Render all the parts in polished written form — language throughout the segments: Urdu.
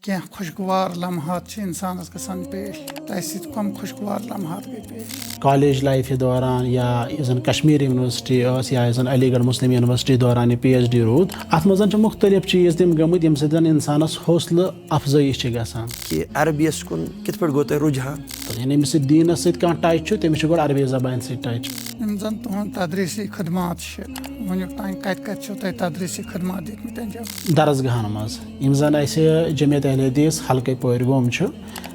کینٛہہ خوشگوار لمحات چھِ اِنسانَس گژھان پیش تۄہہِ سۭتۍ کَم خوشگوار لمحات گٔے پیش کالج لائفہِ دوران یا یُس زن کشمیٖر یونیورسٹی ٲس یا یُس زن علی گڑھ مسلم یونیورسٹی دوران یہِ پی ایچ ڈی روٗد اَتھ منٛز چھِ مختلف چیٖز تِم گٔمٕتۍ ییٚمہِ سۭتۍ اِنسانس حوصلہٕ افضٲیی چھِ گژھان کہ عربیَس کُن کِتھ پٲٹھۍ گوٚو تۄہہِ رُجحان یعنی ییٚمِس سۭتۍ دیٖنس سۭتۍ کانٛہہ ٹچ چھُ تٔمِس چھُ گۄڈٕ عربی زبانہِ سۭتۍ ٹچ یِم زَن تُہُنٛد تدریٖسی خدمات چھِ وٕنیُک تانۍ کَتہِ کَتہِ چھِو تۄہہِ تدریٖسی خدمات دِتمٕتۍ انجام درسگاہن منٛز یِم زن اَسہِ جمعیت اہل حدیث حلقے پورِ گوم چھُ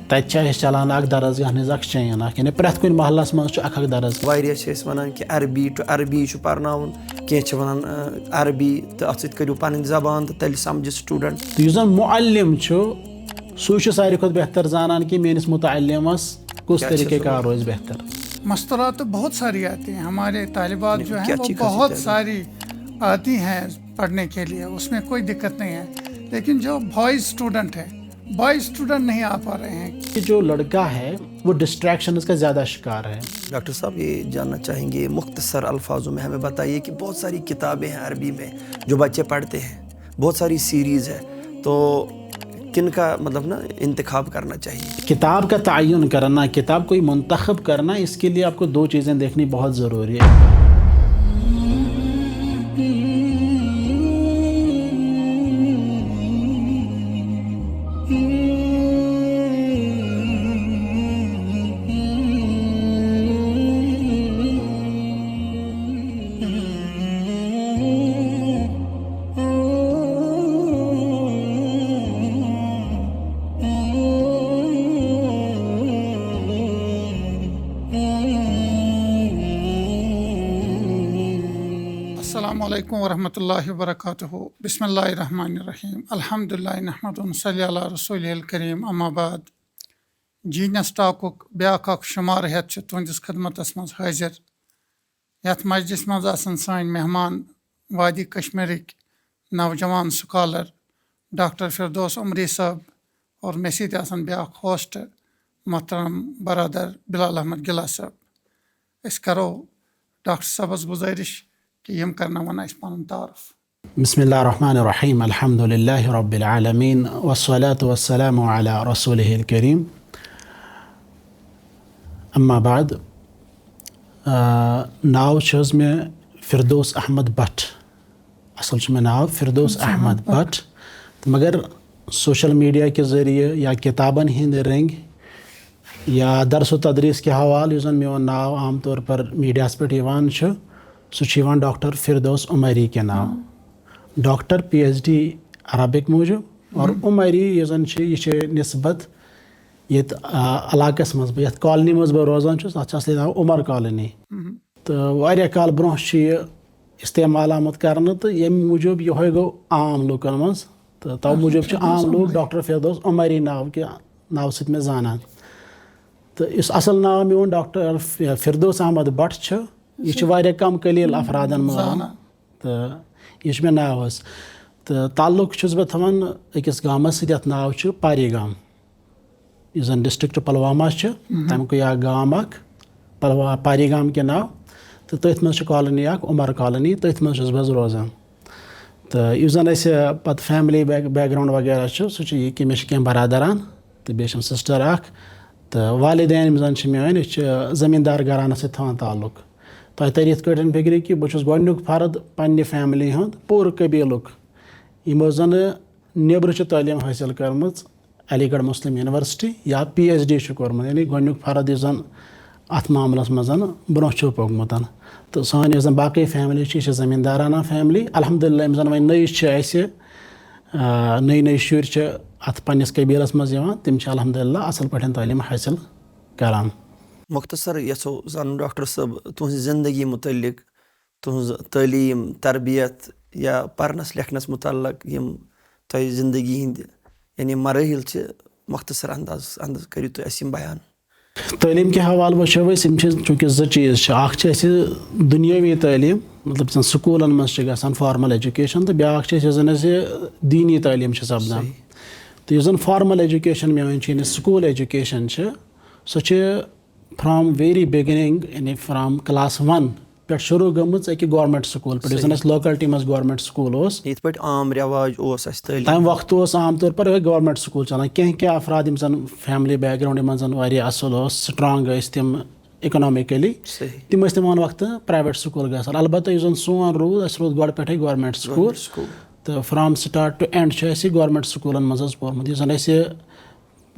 تَتہِ چھِ اَسہِ چلان اکھ درسگاہ ہٕنٛز اکھ چین اکھ یعنی پرٛٮ۪تھ کُنہِ محلس منٛز چھُ اکھ درسگاہ واریاہ چھِ أسۍ وَنان کہِ عربی ٹُو عربی چھُ پرناوُن کینٛہہ چھِ وَنان عربی تہٕ اَتھ سۭتۍ کٔرِو پنٕنۍ زبان تہٕ تیٚلہِ سمجھِ سٹوٗڈنٛٹ تہٕ یُس زن معلم چھُ سُے چھُ ساروی کھۄتہٕ بہتر زانان کہ میٲنِس متعلمس کُس طریقہ کار روزِ بہتر مستورات تو بہت ساری آتی ہیں ہمارے طالبات جو ہیں وہ بہت ساری آتی ہیں پڑھنے کے لیے اس میں کوئی دقت نہیں ہے لیکن جو بوائز اسٹوڈنٹ ہیں بوائز اسٹوڈنٹ نہیں آ پا رہے ہیں جو لڑکا ہے وہ ڈسٹریکشنز کا زیادہ شکار ہے ڈاکٹر صاحب یہ جاننا چاہیں گے مختصر الفاظوں میں ہمیں بتائیے کہ بہت ساری کتابیں ہیں عربی میں جو بچے پڑھتے ہیں بہت ساری سیریز ہے تو کن کا مطلب نا انتخاب کرنا چاہیے کتاب کا تعین کرنا کتاب کوئی منتخب کرنا اس کے لیے آپ کو دو چیزیں دیکھنی بہت ضروری ہے السلام علیکم ورحمۃ اللہ وبرکاتہ بسم اللہ الرحمن الرحیم الحمد للہ نحمدہ صلی علی رسول الکریم اما بعد جینس ٹاکُک بیٛاکھ اکھ شُمار ہیٚتھ چھُ تُہنٛدِس خدمتس منٛز حٲضِر یتھ مجلس منٛز آسن سٲنۍ مہمان وادی کشمیٖرٕکۍ نوجوان سکالر ڈاکٹر فردوس عمری صٲب اور مےٚ سۭتۍ آسن بیٛاکھ ہوسٹ محترم برادر بلال احمد گِلا صٲب أسۍ کرو ڈاکٹر صٲبس گُزٲرِش کہ یم کرناون اَسہِ پنُن تعارُف بسم اللہ الرحمن الرحیم الحمد للہ رب العالمین والصلاة والسلام علی رسولہ الکریم اما بعد ناو چھِ حظ مےٚ فردوس احمد بٹ اصل چھُ مےٚ ناو فردوس احمد بٹ تہٕ مگر سوشل میڈیا کے ذریعہ یا کتابن ہٕنٛدۍ رنٛگۍ یا درس و تدریس کے حوالہٕ یُس زن میون ناو عام طور پر میڈیاہس پٮ۪ٹھ یِوان چھُ سُہ چھُ یِوان ڈاکٹر فردوس عمری کے now doctor P H D Arabic Mujeeb اور عمری یُس زن چھِ یہِ چھِ نسبت ییٚتہِ علاقس منٛز بہٕ یتھ کالنی منٛز بہٕ روزان چھُس تتھ چھُ اصلی ناو عمر کالنی تہٕ واریاہ کال برونٛہہ چھُ یہِ استعمال آمُت کرنہٕ تہٕ ییٚمہِ موٗجوٗب یِہوے گوٚو عام لُکن منٛز تہٕ تو موٗجوٗب چھِ عام لوٗکھ ڈاکٹر فردوس عمری ناو کہِ ناوٕ سۭتۍ مےٚ زانان تہٕ یُس اصل ناو میون ڈاکٹر فردوس احمد بٹ چھُ یہِ چھُ واریاہ کم قلیٖل افرادن منٛز تہٕ یہِ چھُ مےٚ ناو حظ تہٕ تعلق چھُس بہٕ تھاوان أکِس گامس سۭتۍ یتھ ناو چھُ پاری گام یُس زن ڈسٹرکٹ پلوامہ چھُ تمیُکُے اکھ گام اکھ پاری گام کے ناو تہٕ تٔتھۍ منٛز چھِ کالنی اکھ عمر کالنی تٔتھۍ منٛز چھُس بہٕ حظ روزان تہٕ یُس زن اسہِ پتہٕ فیملی بیک گراوُنٛڈ وغیرہ چھُ سُہ چھُ یہِ کہِ مےٚ چھِ کینٛہہ برادران تہٕ بیٚیہِ چھم سسٹر اکھ تہٕ والدین یِم زن چھِ میٲنۍ أسۍ چھِ زٔمیٖندار گرانس سۭتۍ تھاوان تعلق تۄہہِ ترِ یِتھ کٲٹھۍ فِکرِ کہِ بہٕ چھُس گۄڈنیُک فرد پننہِ فیملی ہُنٛد پوٗرٕ قبیٖلُک یِمو زنہٕ نیٚبرٕ چھِ تعلیٖم حٲصِل کٔرمٕژ علی گڑھ مسلم یونیورسٹی یا پی ایچ ڈی چھُ کوٚرمُت یعنی گۄڈنیُک فرد یُس زن اتھ معاملس منٛز برونٛہہ چھُ پوٚکمُت تہٕ سٲنۍ یۄس زن باقٕے فیملی چھِ یہِ چھِ زٔمیٖندارانہ فیملی الحمدللہ یِم زن وۄنۍ نٔے چھِ اسہِ نٔے شُرۍ چھِ اتھ پننِس قبیٖلس منٛز یِوان تِم چھِ الحمدللہ اصل پٲٹھۍ تعلیٖم حٲصِل کران مختصر یژھو زانُن ڈاکٹر صٲب تُہنٛزِ زندگی متعلق تُہنٛز تعلیٖم تربیت یا پرنس لیکھنس متعلق یِم تۄہہِ زندگی ہٕنٛدۍ یعنی مراحل چھِ مختصر انداز کٔرِو تُہۍ اَسہِ یِم بیان تعلیٖم کہِ حوالہٕ وٕچھو أسۍ یِم چھِ چوٗنٛکہِ زٕ چیٖز چھِ اکھ چھِ اَسہِ دُنیٲوی تعلیٖم مطلب یُس زن سکوٗلن منٛز چھِ گژھان فارمل ایجوکیشن تہٕ بیاکھ چھِ یۄس زن اَسہِ دیٖنی تعلیٖم چھِ سپدان تہٕ یُس زن فارمل ایجوکیشن میٲنۍ چھِ یعنی سکوٗل ایجوکیشن چھِ سۄ چھِ فرام ویری بِگننگ یعنی فرام کلاس 1 پٮ۪ٹھ شروٗع گٔمٕژ أکہِ گورمٮ۪نٛٹ سکوٗل پٮ۪ٹھ یُس زَن اَسہِ لوکلٹی منٛز گورمٮ۪نٛٹ سکوٗل اوس. یِتھ پٲٹھۍ عام رٮ۪واج اوس اَسہِ تعلیٖم تَمہِ وقتہٕ اوس عام طور پر یِہوٚے گورمٮ۪نٛٹ سکوٗل چلان. کینٛہہ افراد یِم زَن فیملی بیک گرٛاوُنٛڈ یِمن زَن واریاہ اَصٕل اوس سٹرانٛگ ٲسۍ تِم اِکنامِکٔلی تِم ٲسۍ تِمن وقتہٕ پرٛایویٹ سکوٗل گژھان. البتہ یُس زَن سون روٗد اَسہِ روٗد گۄڈٕ پٮ۪ٹھَے گورمٮ۪نٛٹ سکوٗل تہٕ فرٛام سٹاٹ ٹُو اینٛڈ چھُ اَسہِ گورمٮ۪نٛٹ سکوٗلن منٛز حظ پوٚرمُت. یُس زَن اَسہِ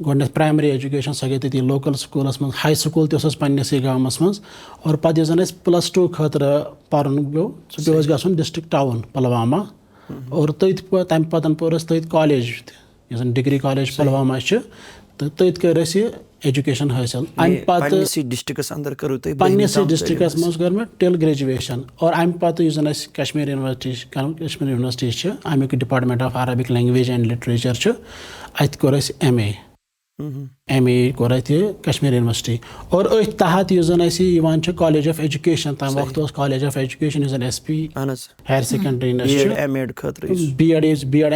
گۄڈٕنٮ۪تھ پرٛایمری ایجوکیشن سۄ گٔے تٔتی لوکل سکوٗلس منٛز. ہاے سکوٗل تہِ اوس اَسہِ پنٕنِسٕے گامس منٛز. اور پتہٕ یُس زَن اَسہِ +2 خٲطرٕ پرُن پیوٚو سُہ پیوٚو اَسہِ گژھُن ڈسٹرک ٹاوُن پلوامہ. اور تٔتھۍ تَمہِ پتہٕ پوٚر اَسہِ تٔتھۍ کالیج تہِ یُس زَن ڈگری کالیج پلوامہ چھُ تہٕ تٔتھۍ کٔر اَسہِ ایجوکیشن حٲصِل. اَمہِ پتہٕ پنٕنِسٕے ڈسٹرکس منٛز کٔر مےٚ ٹِل گریجویشن. اور اَمہِ پتہٕ یُس زَن اَسہِ کشمیٖر یونیورسٹی چھِ اَمیُک department of Arabic language and literature چھُ اَتہِ کوٚر اَسہِ MA کوٚر اَتہِ کشمیٖر یونیورسٹی. اور أتھۍ تحت یُس زَن اَسہِ یِوان چھُ کالیج آف ایجوکیشن تَمہِ وقتہٕ اوس کالیج آف ایجوکیشن یُس زَن SP higher secondary BEd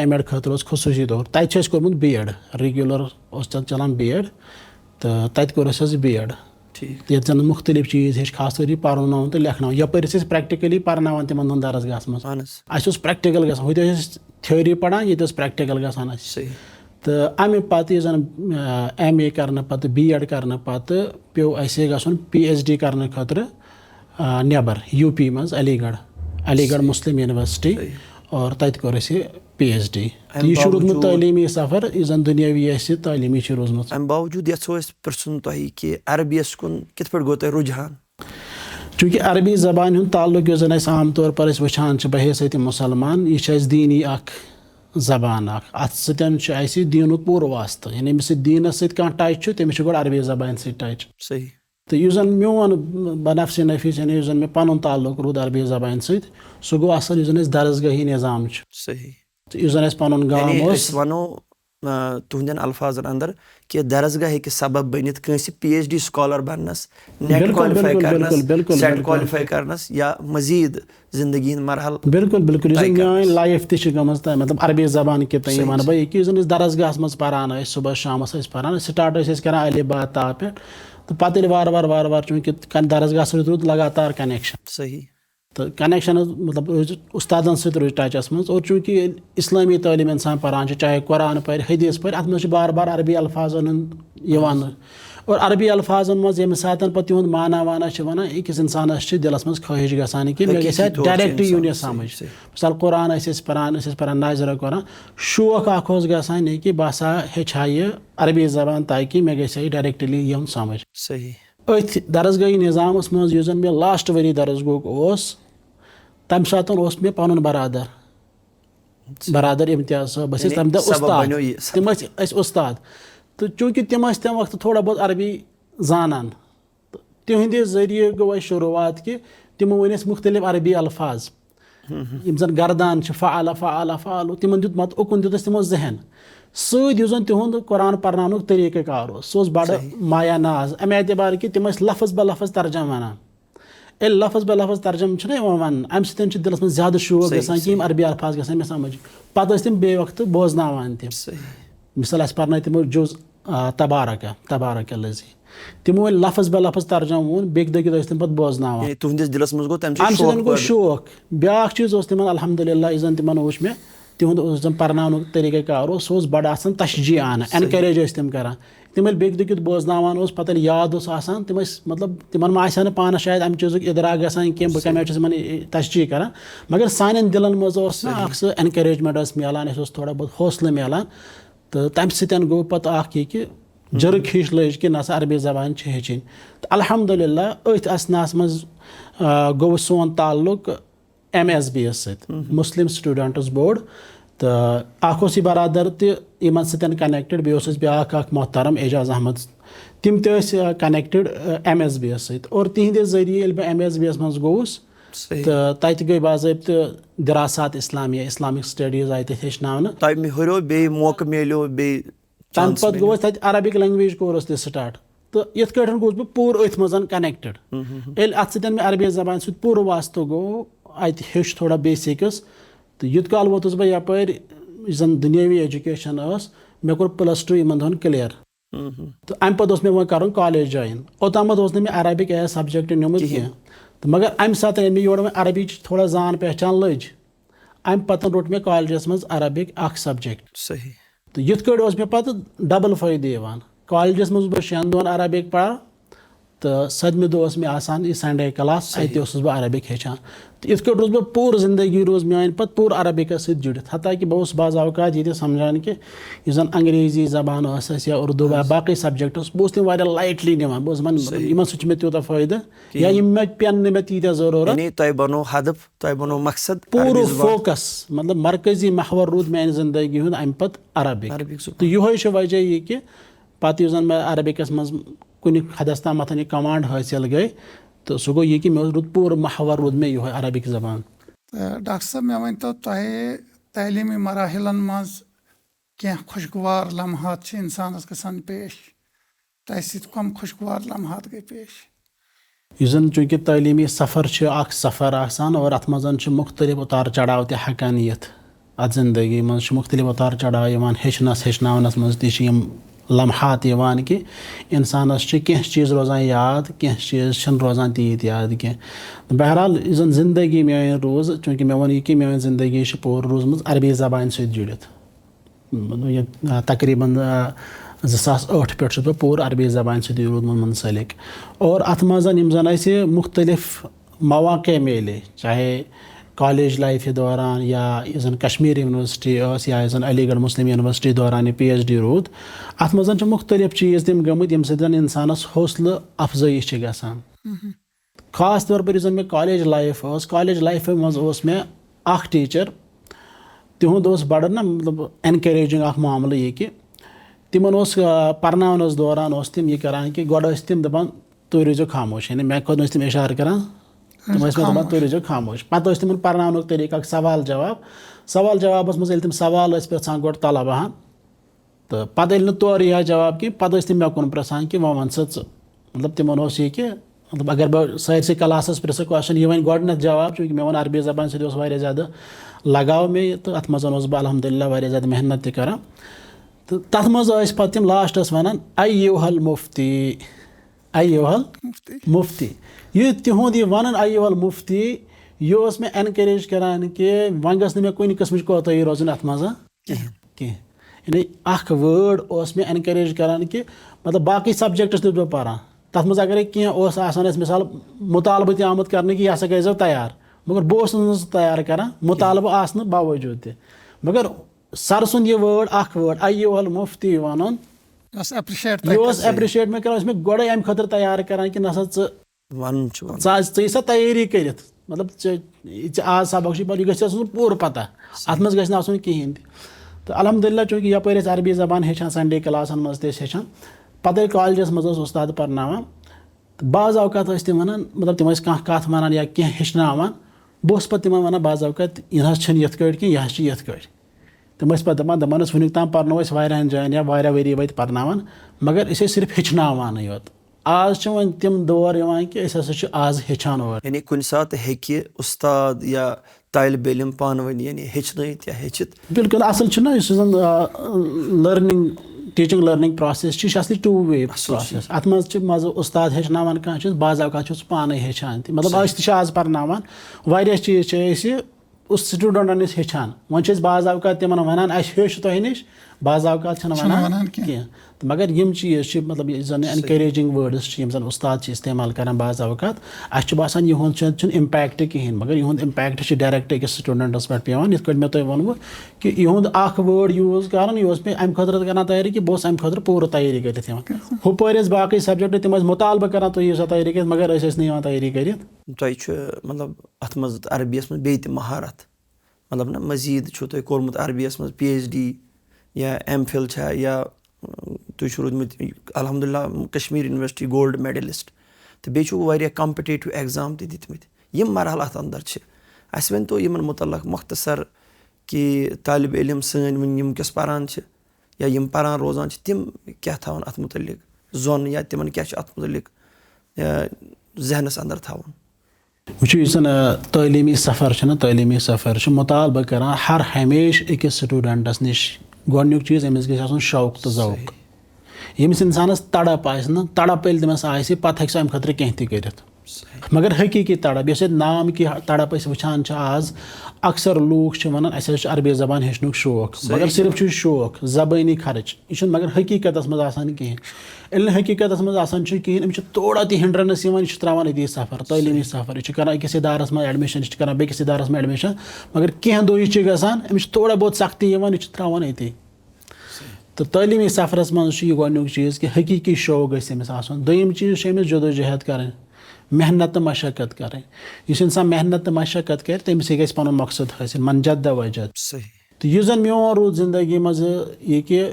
MAd خٲطرٕ اوس خصوٗصی طور تَتہِ چھُ اَسہِ کوٚرمُت BEd ریگیوٗلر اوس تَتہِ چلان BEd تہٕ تَتہِ کوٚر اَسہِ حظ BEd. ییٚتہِ زَن مُختٔلِف چیٖز ہیٚچھ خاص طور یہِ پَرناوُن تہٕ لیکھناوُن. یَپٲرۍ ٲسۍ أسۍ پرٛٮ۪کٹِکٔلی پَرناوان تِمن دۄہن درسگاہس منٛز. اَسہِ اوس پرٛٮ۪کٹِکل گژھان ہُتہِ ٲسۍ أسۍ تھیوری پَران ییٚتہِ اوس پرٛٮ۪کٹِکل گژھان اَسہِ. تہٕ اَمہِ پتہٕ یُس زَن MA کرنہٕ پتہٕ BEd کرنہٕ پتہٕ پیوٚو اَسہِ گژھُن PhD کرنہٕ خٲطرٕ نٮ۪بر UP منٛز علی گڑھ مُسلِم یونیورسٹی. اور تَتہِ کوٚر اَسہِ PhD. یہِ چھُ روٗدمُت تعلیٖمی سفر یُس زَن دُنیٲوی اَسہِ تعلیٖمی چھِ روٗزمٕژ. اَمہِ باوجوٗد یژھو أسۍ پرٛژھُن تۄہہِ کہِ عربیَس کُن کِتھ پٲٹھۍ گوٚو تۄہہِ رُجحان؟ چوٗنٛکہِ عربی زبانہِ ہُنٛد تعلُق یُس زَن اَسہِ عام طور پر أسۍ وٕچھان چھِ بحیثیتِ مُسلمان یہِ چھِ اَسہِ دیٖنی اکھ زبان اکھ. اَتھ سۭتۍ چھُ اَسہِ دیٖنُک پوٗرٕ واسطہٕ. یعنی ییٚمِس سۭتۍ دیٖنس سۭتۍ کانٛہہ ٹچ چھُ تٔمِس چھُ گۄڈٕ عربی زبانہِ سۭتۍ ٹچ. تہٕ یُس زَن میون بنفسِ نفیٖس یعنی یُس زَن مےٚ پنُن تعلُق روٗد عربی زبانہِ سۭتۍ سُہ گوٚو اَصٕل یُس زَن اَسہِ درسگاہی نظام چھُ. تہٕ یُس زَن اَسہِ پنُن گام اوس. أسۍ وَنو تُہنٛدٮ۪ن الفاظن اندر کہِ درسگاہ ہیٚکہِ سبب بٔنِتھ کٲنٛسہِ PhD سکالر بننس نیٹ کالِفاے کرنس سیٹ کالِفاے کرنس یا مزیٖد زندگی ہٕنٛدۍ مرحلہٕ. بِلکُل یُس زَن میٲنۍ لایف تہِ چھِ گٔمٕژ مطلب عربی زبان کہِ تانۍ وَنہٕ بہٕ یہِ یُس زَن أسۍ درسگاہس منٛز پران ٲسۍ صبحس شامس ٲسۍ پران سٹاٹ ٲسۍ أسۍ کران الف با تا پٮ۪ٹھ تہٕ پتہٕ ییٚلہِ وارٕ وارٕ چوٗنٛکہِ درسگاہ سۭتۍ روٗد لگاتار کنیکشن. تہٕ کنیکشن حظ مطلب اُستادن سۭتۍ روٗزۍ ٹچس منٛز. اور چوٗنٛکہِ اسلٲمی تعلیٖم اِنسان پران چھُ چاہے قرآن پرِ حدیٖث پرِ اتھ منٛز چھُ بار عربی الفاظن ہُنٛد یِوان. اور عربی الفاظن منٛز ییٚمہِ ساتہٕ پتہٕ تِہُنٛد مانا چھِ ونان أکِس اِنسانس چھِ دِلس منٛز خٲہِش گژھان کہِ مےٚ گژھِ ہا ڈایریکٹ یُن یہِ سمجھ. مثال قرآن ٲسۍ أسۍ پران ناظرہ قرآن شوق اکھ اوس گژھان یہِ کہِ بہٕ ہسا ہیٚچھِ ہا یہِ عربی زبان تاکہِ مےٚ گژھِ ہا یہِ ڈایریکٹلی یُن سمجھ. أتھۍ درسگاہی نظامس منٛز یُس زن مےٚ لاسٹ ؤری درسگاہُک اوس تمہِ ساتہٕ اوس مےٚ پنُن برادر امتیاز صٲب ٲسۍ تمہِ دۄہ اُستاد. تِم ٲسۍ اَسہِ اُستاد تہٕ چوٗنٛکہِ تِم ٲسۍ تمہِ وقتہٕ تھوڑا بہت عربی زانان تہٕ تِہنٛدِ ذٔریعہٕ گوٚو اَسہِ شروٗعات کہِ تِمو ؤنۍ اَسہِ مُختٔلِف عربی الفاظ یِم زن گردان چھِ فعل تِمن دیُت مت اُکُن دیُت اَسہِ تِمو ذہن سۭتۍ یُس زن تِہُنٛد قرآن پرناونُک طٔریٖقہٕ کار اوس سُہ اوس بڑٕ مایا ناز امہِ اعتبار کہِ تِم ٲسۍ لفظ بہ لفظ ترجم ونان. ییٚلہِ لفظ بہ لفظ ترجم چھُنہ یِوان وننہٕ امہِ سۭتۍ چھُ دِلس منٛز زیادٕ شوق گژھان کہِ یِم عربی الفاظ گژھن مےٚ سمجھ. پتہٕ ٲسۍ تِم بیٚیہِ وقتہٕ بوزناوان تِم. مثال اَسہِ پرنٲے تِمو جُز تبارک الذی تِمو ییٚلہِ لفظ بہ لفظ ترجم ووٚن بیٚکہِ دۄہ ٲسۍ تِم پتہٕ بوزناوان. امہِ سۭتۍ گوٚو شوق. بیٛاکھ چیٖز اوس تِمن الحمدُاللہ یُس زن تِمن وٕچھ مےٚ تِہُنٛد یُس زن پرناونُک طٔریٖقہٕ کار اوس سُہ اوس بڑٕ آسان تشجیعانہ اٮ۪نکریج ٲسۍ تِم کران. تِم ییٚلہِ بیٚکہِ دۄہ کیُتھ بوزناوان اوس پتہٕ ییٚلہِ یاد اوس آسان تِم ٲسۍ مطلب تِمن ما آسہِ ہا نہٕ پانس شاید امہِ چیٖزُک اِدراک گژھان کینٛہہ بہٕ کمہِ آیہِ چھُس یِمن تشجیع کران مگر سانٮ۪ن دِلن منٛز اوس نہ اکھ سُہ اٮ۪نکریجمنٹ ٲس مِلان اَسہِ اوس تھوڑا بہت حوصلہٕ مِلان. تہٕ تمہِ سۭتۍ گوٚو پتہٕ اکھ یہِ کہِ جرک ہِش لٔج کہِ نہ سا عربی زبان چھِ ہیٚچھِنۍ. تہٕ الحمدُاللہ أتھۍ اثناہس منٛز گوٚو سون تعلُق MSB یس سۭتۍ مُسلِم سٹوٗڈنٛٹٕس بورڈ. تہٕ اکھ اوس یہِ برادر تہِ یِمن سۭتۍ کنیکٹِڈ بیٚیہِ اوس اَسہِ بیٛاکھ اکھ محترم اعجاز احمد تِم تہِ ٲسۍ کنیکٹِڈ MSB یس سۭتۍ. اور تِہنٛدِ ذٔریعہٕ ییٚلہِ بہٕ MSB یس منٛز گوٚوُس تہٕ تتہِ گٔے باضٲبطہٕ دِراسات اسلامیہ اسلامِک سٹڈیٖز آیہِ تتہِ ہیٚچھناونہٕ. تمہِ پتہٕ گوٚو اَسہِ تتہِ عربِک لینگویج کورس تہِ سٹاٹ. تہٕ یِتھ کٲٹھۍ گوٚوُس بہٕ پوٗرٕ أتھۍ منٛز کنیکٹِڈ. ییٚلہِ اتھ سۭتۍ مےٚ عربی زبانہِ سۭتۍ پوٗرٕ واسطہٕ گوٚو اتہِ ہیوٚچھ تھوڑا بیسِکٕس. تہٕ یوٗت کال ووتُس بہٕ یپٲرۍ یُس زن دُنیٲوی ایجوکیشن ٲس مےٚ کوٚر +2 یِمن دۄہن کلیر. تہٕ امہِ پتہٕ اوس مےٚ وۄنۍ کرُن کالیج جویِن. اوٚتامتھ اوس نہٕ مےٚ عربِک ایز سبجکٹ نیوٗمُت کینٛہہ. مگر امہِ ساتہٕ ییٚلہِ مےٚ یورٕ وۄنۍ عربِچ تھوڑا زان پہچان لٔج امہِ پَتہٕ روٚٹ مےٚ کالجَس منٛز عربِک اَکھ سبجَکٹ صحیح. تہٕ یِتھ کٲٹھۍ اوس مےٚ پَتہٕ ڈبل فٲیدٕ یِوان کالجَس منٛز اوسُس بہٕ 6 دۄہَن عربِک پَران تہٕ 7مہِ دۄہ اوس مےٚ آسان یہِ سَنڈے کلاس اَتہِ اوسُس بہٕ عربِک ہیٚچھان تہٕ یِتھ کٲٹھۍ روٗز بہٕ پوٗرٕ زندگی روٗز میٛانہِ پَتہٕ پوٗرٕ عربِکَس سۭتۍ جُڑِتھ حتاکہِ بہٕ اوسُس بعض اوقات ییٚتہِ سَمجھان کہِ یُس زَن انگریزی زبان ٲس اَسہِ یا اردوٗ یا باقٕے سبجَکٹ اوس بہٕ اوسُس تِم واریاہ لایٹلی نِوان بہٕ اوسُس دَپان یِمن سۭتۍ چھُ مےٚ تیوٗتاہ فٲیدٕ یا یِم مےٚ پیٚن نہٕ مےٚ تیٖتیاہ ضروٗرت تۄہہِ بنوو ہدف تۄہہِ بنوو مقصد پوٗرٕ فوکس مطلب مرکٔزی محور روٗد میٛانہِ زندگی ہُنٛد اَمہِ پَتہٕ عربِک تہٕ یِہوے چھُ وجہ یہِ کہِ پَتہٕ یُس زَن مےٚ عربِکَس منٛز کُنہِ حدس تامَتھ یہِ کَمانٛڈ حٲصِل گٔے تہٕ سُہ گوٚو یہِ کہِ مےٚ روٗد پوٗرٕ محور روٗد مےٚ یِہوے عربِک زبان. تہٕ ڈاکٹر صٲب مےٚ ؤنۍتو تۄہہِ تعلیٖمی مراحلن منٛز کینٛہہ خۄشگوار لمحات چھِ اِنسانَس گژھان پیش تۄہہِ سۭتۍ کٕم خۄشگوار لمحات گٔے پیش؟ یُس زَن چوٗنٛکہِ تعلیٖمی سفر چھُ اکھ سفر آسان اور اَتھ منٛز چھُ مُختٔلِف اُتار چڑاو تہِ ہٮ۪کان یِتھ اَتھ زندگی منٛز چھُ مُختٔلِف اُتار چڑاو یِوان ہیٚچھناونَس منٛز تہِ چھِ یِم لمحات یِوان کہِ اِنسانَس چھِ کینٛہہ چیٖز روزان یاد کینٛہہ چیٖز چھِنہٕ روزان تیٖتۍ یاد کینٛہہ بہرحال یُس زَن زندگی میٛٲنۍ روٗز چوٗنٛکہِ مےٚ ووٚن یہِ کہِ میٛٲنۍ زندگی چھِ پوٗرٕ روٗزمٕژ عربی زبانہِ سۭتۍ جُڑِتھ تقریٖباً 2008 پٮ۪ٹھ چھُس بہٕ پوٗرٕ عربی زبانہِ سۭتی روٗدمُت مُنسلِک اور اَتھ منٛز یِم زَن اَسہِ مُختٔلِف مواقع میلے چاہے کالیج لایفہِ دوران یا یُس زَن کشمیٖر یونیورسٹی ٲس یا یُس زَن علی گڑھ مُسلِم یونیورسٹی دوران یہِ PhD روٗد اَتھ منٛز چھِ مُختٔلِف چیٖز تِم گٔمٕتۍ ییٚمہِ سۭتۍ زَن اِنسانَس حوصلہٕ اَفضٲیی چھِ گژھان خاص طور پر یُس زَن مےٚ کالیج لایف ٲس کالیج لایفہِ منٛز اوس مےٚ اکھ ٹیٖچر تِہُنٛد اوس بَڑٕ نہ مطلب اٮ۪نکریجِنٛگ اکھ معاملہٕ یہِ کہِ تِمن اوس پرناونَس دوران اوس تِم یہِ کران کہِ گۄڈٕ ٲسۍ تِم دَپان تُہۍ روٗزِو خاموش یعنی مےٚ کھۄتہٕ ٲسۍ تِم اِشارٕ کران تِم ٲسۍ مےٚ دَپان تُہۍ روٗزِو خاموش پَتہٕ ٲسۍ تِمن پرناونُک طریٖقہٕ اکھ سوال جوابَس منٛز ییٚلہِ تِم سوال ٲسۍ پرٛژھان گۄڈٕ طلباہن تہٕ پَتہٕ ییٚلہِ نہٕ تورٕ یِہے جواب کینٛہہ پَتہٕ ٲسۍ تِم مےٚ کُن پرٛژھان کہِ وۄنۍ وَن سا ژٕ مطلب تِمن اوس یہِ کہِ مطلب اگر بہٕ سٲرسٕے کلاسَس پرٛژھٕ کوسچن یہِ وَنہِ گۄڈٕنیتھ جواب چوٗنٛکہِ مےٚ ووٚن عربی زبانہِ سۭتۍ اوس واریاہ زیادٕ لگاو مےٚ تہٕ اَتھ منٛز اوسُس بہٕ الحمدُاللہ واریاہ زیادٕ محنت تہِ کران تہٕ تَتھ منٛز ٲسۍ پَتہٕ تِم لاسٹَس وَنان ایُہل مُفتی ایُہل مُفتی یہِ تِہُنٛد یہِ وَنُن ایُہل مُفتی یہِ اوس مےٚ اٮ۪نکریج کران کہِ وۄنۍ گٔژھ نہٕ مےٚ کُنہِ قٕسمٕچ کوتٲہی روزٕنۍ اَتھ منٛز کینٛہہ یعنی اکھ وٲڑ اوس مےٚ اٮ۪نکریج کران کہِ مطلب باقٕے سبجکٹٕس تہِ اوسُس بہٕ پَران تَتھ منٛز اگرے کینٛہہ اوس آسان اَسہِ مِثال مُطالبہٕ تہِ آمُت کرنہٕ کہِ یہِ ہسا گٔژھۍزیو تیار مگر بہٕ اوسُس نہٕ سُہ تیار کران مُطالبہٕ آسنہٕ باوجوٗد تہِ مگر سر سُنٛد یہِ وٲڑ اکھ وٲڑ ایُہل مُفتی وَنُن یہِ اوس ایپرِشیٹ مےٚ کران یہِ اوس مےٚ گۄڈے اَمہِ خٲطرٕ تیار کران کہِ نہ سا ژٕ یہِ سا تیٲری کٔرِتھ مطلب ژےٚ آز سبق چھُے پَتہٕ یہِ گژھِ آسُن پوٗرٕ پتہ اَتھ منٛز گژھِ نہٕ آسُن کِہینۍ تہِ تہٕ الحمدُاللہ چوٗنٛکہِ یَپٲرۍ ٲسۍ عربی زبان ہیٚچھان سنڈے کلاسن منٛز تہِ ٲسۍ ہیٚچھان پتہٕ ییٚلہِ کالجس منٛز اوس اُستاد پرناوان تہٕ بعض اوقات ٲسۍ تِم وَنان مطلب تِم ٲسۍ کانٛہہ کَتھ وَنان یا کینٛہہ ہیٚچھناوان بہٕ اوسُس پَتہٕ تِمن وَنان بعض اوقات یہِ نہ حظ چھُنہٕ یِتھ کٲٹھۍ کینٛہہ یہِ حظ چھِ یِتھ کٲٹھۍ تِم ٲسۍ پَتہٕ دَپان ٲسۍ وٕنیُک تام پَرنو أسۍ واریاہن جایَن یا واریاہ ؤری وٲتۍ پَرناوان مگر أسۍ ٲسۍ صرف ہیٚچھناوانٕے یوت آز چھِ وۄنۍ تِم دور یِوان کہِ أسۍ ہسا چھِ آز ہیٚچھان اورٕ یعنی کُنہِ ساتہٕ ہیٚکہِ اُستاد یا طالبہِ علم پانہٕ ؤنۍ یعنی ہیٚچھنٲیِتھ یا ہیٚچھِتھ بِلکُل اَصٕل چھُنہ یُس زَن لٔرنِنٛگ ٹیٖچِنٛگ لٔرنِنٛگ پرٛاسٮ۪س چھِ یہِ چھِ اَصلی 2 وے پرٛاسٮ۪س اَتھ منٛز چھِ مَزٕ اُستاد ہیٚچھناوان کانٛہہ چیٖز بعض اوقات چھُ سُہ پانَے ہیٚچھان تہِ مطلب أسۍ تہِ چھِ آز پَرناوان واریاہ چیٖز چھِ أسۍ سٹوٗڈنٛٹَن نِش ہیٚچھان وۄنۍ چھِ أسۍ بعض اوقات تِمن وَنان اَسہِ ہیوٚچھ تۄہہِ نِش بعض اوقات چھِنہٕ وَنان کینٛہہ تہٕ مگر یِم چیٖز چھِ مطلب یُس زَن اٮ۪نکریجِنٛگ وٲڈٕس چھِ یِم زَن اُستاد چھِ اِستعمال کران بعض اوقات اَسہِ چھُ باسان یِہُنٛد چھُنہٕ اِمپیکٹ کِہینۍ مگر یِہُنٛد اِمپیکٹ چھِ ڈایریکٹ أکِس سٹوٗڈنٛٹَس پٮ۪ٹھ پیٚوان یِتھ کٲٹھۍ مےٚ تۄہہِ ووٚنوُ کہِ یِہُنٛد اکھ وٲڑ یوٗز کرُن یہِ اوس مےٚ اَمہِ خٲطرٕ کران تیٲری کہِ بہٕ اوسُس اَمہِ خٲطرٕ پوٗرٕ تیٲری کٔرِتھ یِوان ہُپٲرۍ ٲسۍ باقٕے سبجکٹ تِم ٲسۍ مُطالبہٕ کران تُہۍ یِیِو سا تیٲری کٔرِتھ مگر أسۍ ٲسۍ نہٕ یِوان تیٲری کٔرِتھ تۄہہِ چھُ مطلب اَتھ منٛز عربیَس منٛز بیٚیہِ تہِ مہارت مطلب نہ مٔزیٖد چھُو تۄہہِ کوٚرمُت عربیَس منٛز PhD یا MPhil چھا یا تُہۍ چھُو روٗدمٕتۍ الحمدُاللہ کشمیٖر یونیورسٹی گولڈ میڈلِسٹ تہٕ بیٚیہِ چھُو واریاہ کَمپِٹیٹِو ایٚگزام تہِ دِتمٕتۍ یِم مرحلہٕ اَتھ اَندر چھِ اَسہِ ؤنۍتو یِمن مُتعلق مۄختصر کہِ طالبہِ علم سٲنۍ وٕنۍ یِم کیٛاہ پران چھِ یا یِم پران روزان چھِ تِم کیٛاہ تھاوان اَتھ مُتعلق زوٚن یا تِمن کیٛاہ چھُ اَتھ مُتعلق ذہنَس اَندر تھاوُن وٕچھِو یُس زَن تعلیٖمی سفر چھُنہ تعلیٖمی سفر چھُ مُطالبہٕ کران ہر ہمیشہٕ أکِس سٹوٗڈنٛٹس نِش گۄڈنیُک چیٖز أمِس گژھِ آسُن شوق تہٕ ذوق ییٚمِس اِنسانَس تڑپ آسہِ نہ تڑپ ییٚلہِ تٔمِس آسہِ پتہٕ ہیٚکہِ سُہ اَمہِ خٲطرٕ کینٛہہ تہِ کٔرِتھ مگر حقیقی تڑپ یس نام کہ تڑپ أسۍ وٕچھان چھِ آز اکثر لوٗکھ چھِ وَنان اَسہِ حظ چھُ عربی زبان ہیٚچھنُک شوق مگر صرف چھُ شوق زبٲنی خرچ یہِ چھُنہٕ مگر حقیٖقتس منٛز آسان کِہیٖنۍ ییٚلہِ نہٕ حقیٖقتس منٛز آسان چھُ کِہیٖنۍ أمِس چھِ تھوڑا تہِ ہِنڈرنس یِوان یہِ چھُ ترٛاوان أتی سفر تعلیٖمی سفر یہِ چھُ کران أکِس اِدارس منٛز ایڈمِشن یہِ چھُ کران بیٚکِس اِدارس منٛز ایڈمِشن مگر کینٛہہ دۄہ یہِ چھِ گژھان أمِس چھِ تھوڑا بہت سختی یِوان یہِ چھُ ترٛاوان أتی تہٕ تعلیٖمی سفرس منٛز چھُ یہِ گۄڈنیُک چیٖز کہِ حقیٖقی شوق گژھِ أمِس آسُن دوٚیِم چیٖز چھُ أمِس جدوجہد کرٕنۍ محنت تہٕ مشقت کرٕنۍ یُس اِنسان محنت تہٕ مشقت کرِ تٔمِسٕے گژھِ پنُن مقصد حٲصِل من جد وجد تہٕ یُس زن میون روٗد زندگی منٛز یہِ کہِ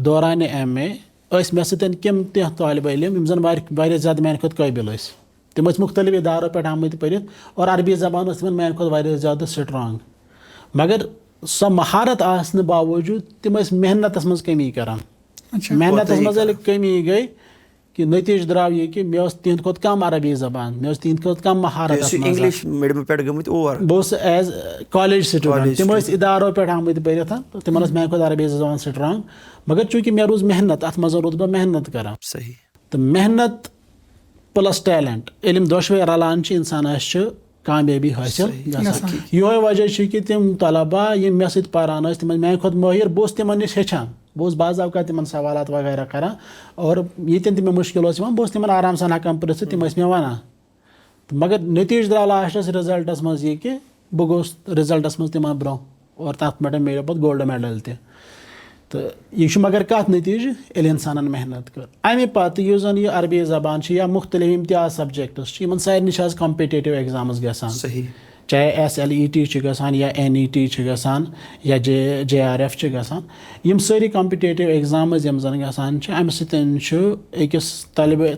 دورانہِ ایم اے ٲسۍ مےٚ سۭتۍ کِم تہِ طالبہٕ علم یِم زن واریاہ زیادٕ میانہِ کھۄتہٕ قٲبِل ٲسۍ تِم ٲسۍ مختلف ادارو پٮ۪ٹھ آمٕتۍ پٔرِتھ اور عربی زبان ٲس تِمن میانہِ کھۄتہٕ واریاہ زیادٕ سٹرانگ مگر سۄ مہارت آسنہٕ باوجوٗد تِم ٲسۍ محنتس منٛز کمی کران محنتس منٛز ییٚلہِ کمی گٔے کہ نتیجہ درٛاو یہِ کہِ مےٚ ٲس تِہنٛدِ کھۄتہٕ کم عربی زبان مےٚ ٲس تِہنٛدِ کھۄتہٕ کم مہارت بہٕ اوسُس ایز کالیج سٹوڈنٹ تِم ٲسۍ ادارو پٮ۪ٹھ آمٕتۍ پٔرِتھ تہٕ تِمن ٲس میانہِ کھۄتہٕ عربی زبان سٹرانگ مگر چوٗنٛکہِ مےٚ روٗز محنت اتھ منٛز روٗدُس بہٕ محنت کران تہٕ محنت پلس ٹیلنٹ ییٚلہِ یِم دۄشوے رلان چھِ انسانس چھِ کامیٲبی حٲصِل گژھان یِہوے وجہ چھُ کہِ تِم طلبا یِم مےٚ سۭتۍ پران ٲسۍ تِم ٲسۍ میانہِ کھۄتہٕ مٲہِر بہٕ اوسُس تِمن نِش ہیٚچھان بہٕ اوسُس بعض اوقات تِمن سوالات وغیرہ کران اور ییٚتٮ۪ن تہِ مےٚ مُشکل اوس یِوان بہٕ اوسُس تِمن آرام سان ہٮ۪کان پرٛژھِتھ تِم ٲسۍ مےٚ ونان تہٕ مگر نتیجہ درٛاو لاسٹس رِزلٹس منٛز یہِ کہِ بہٕ گوٚوُس رِزلٹس منٛز تِمن برونٛہہ اور تتھ پٮ۪ٹھ میلیو پتہٕ گولڈ میڈل تہِ تہٕ یہِ چھُ مگر کتھ نتیجہِ ییٚلہِ انسانن محنت کٔر امہِ پتہٕ یُس زن یہِ عربی زبان چھِ یا مختلف یِم تہِ آز سبجکٹٕس چھِ یِمن سارنٕے چھِ آز کمپِٹیٹِو ایگزامٕز گژھان چاہے SLET چھِ گژھان یا NET چھِ گژھان یا JRF چھِ گژھان یِم سٲری کمپِٹیٹِو ایگزامٕز یِم زن گژھان چھِ امہِ سۭتۍ چھُ أکِس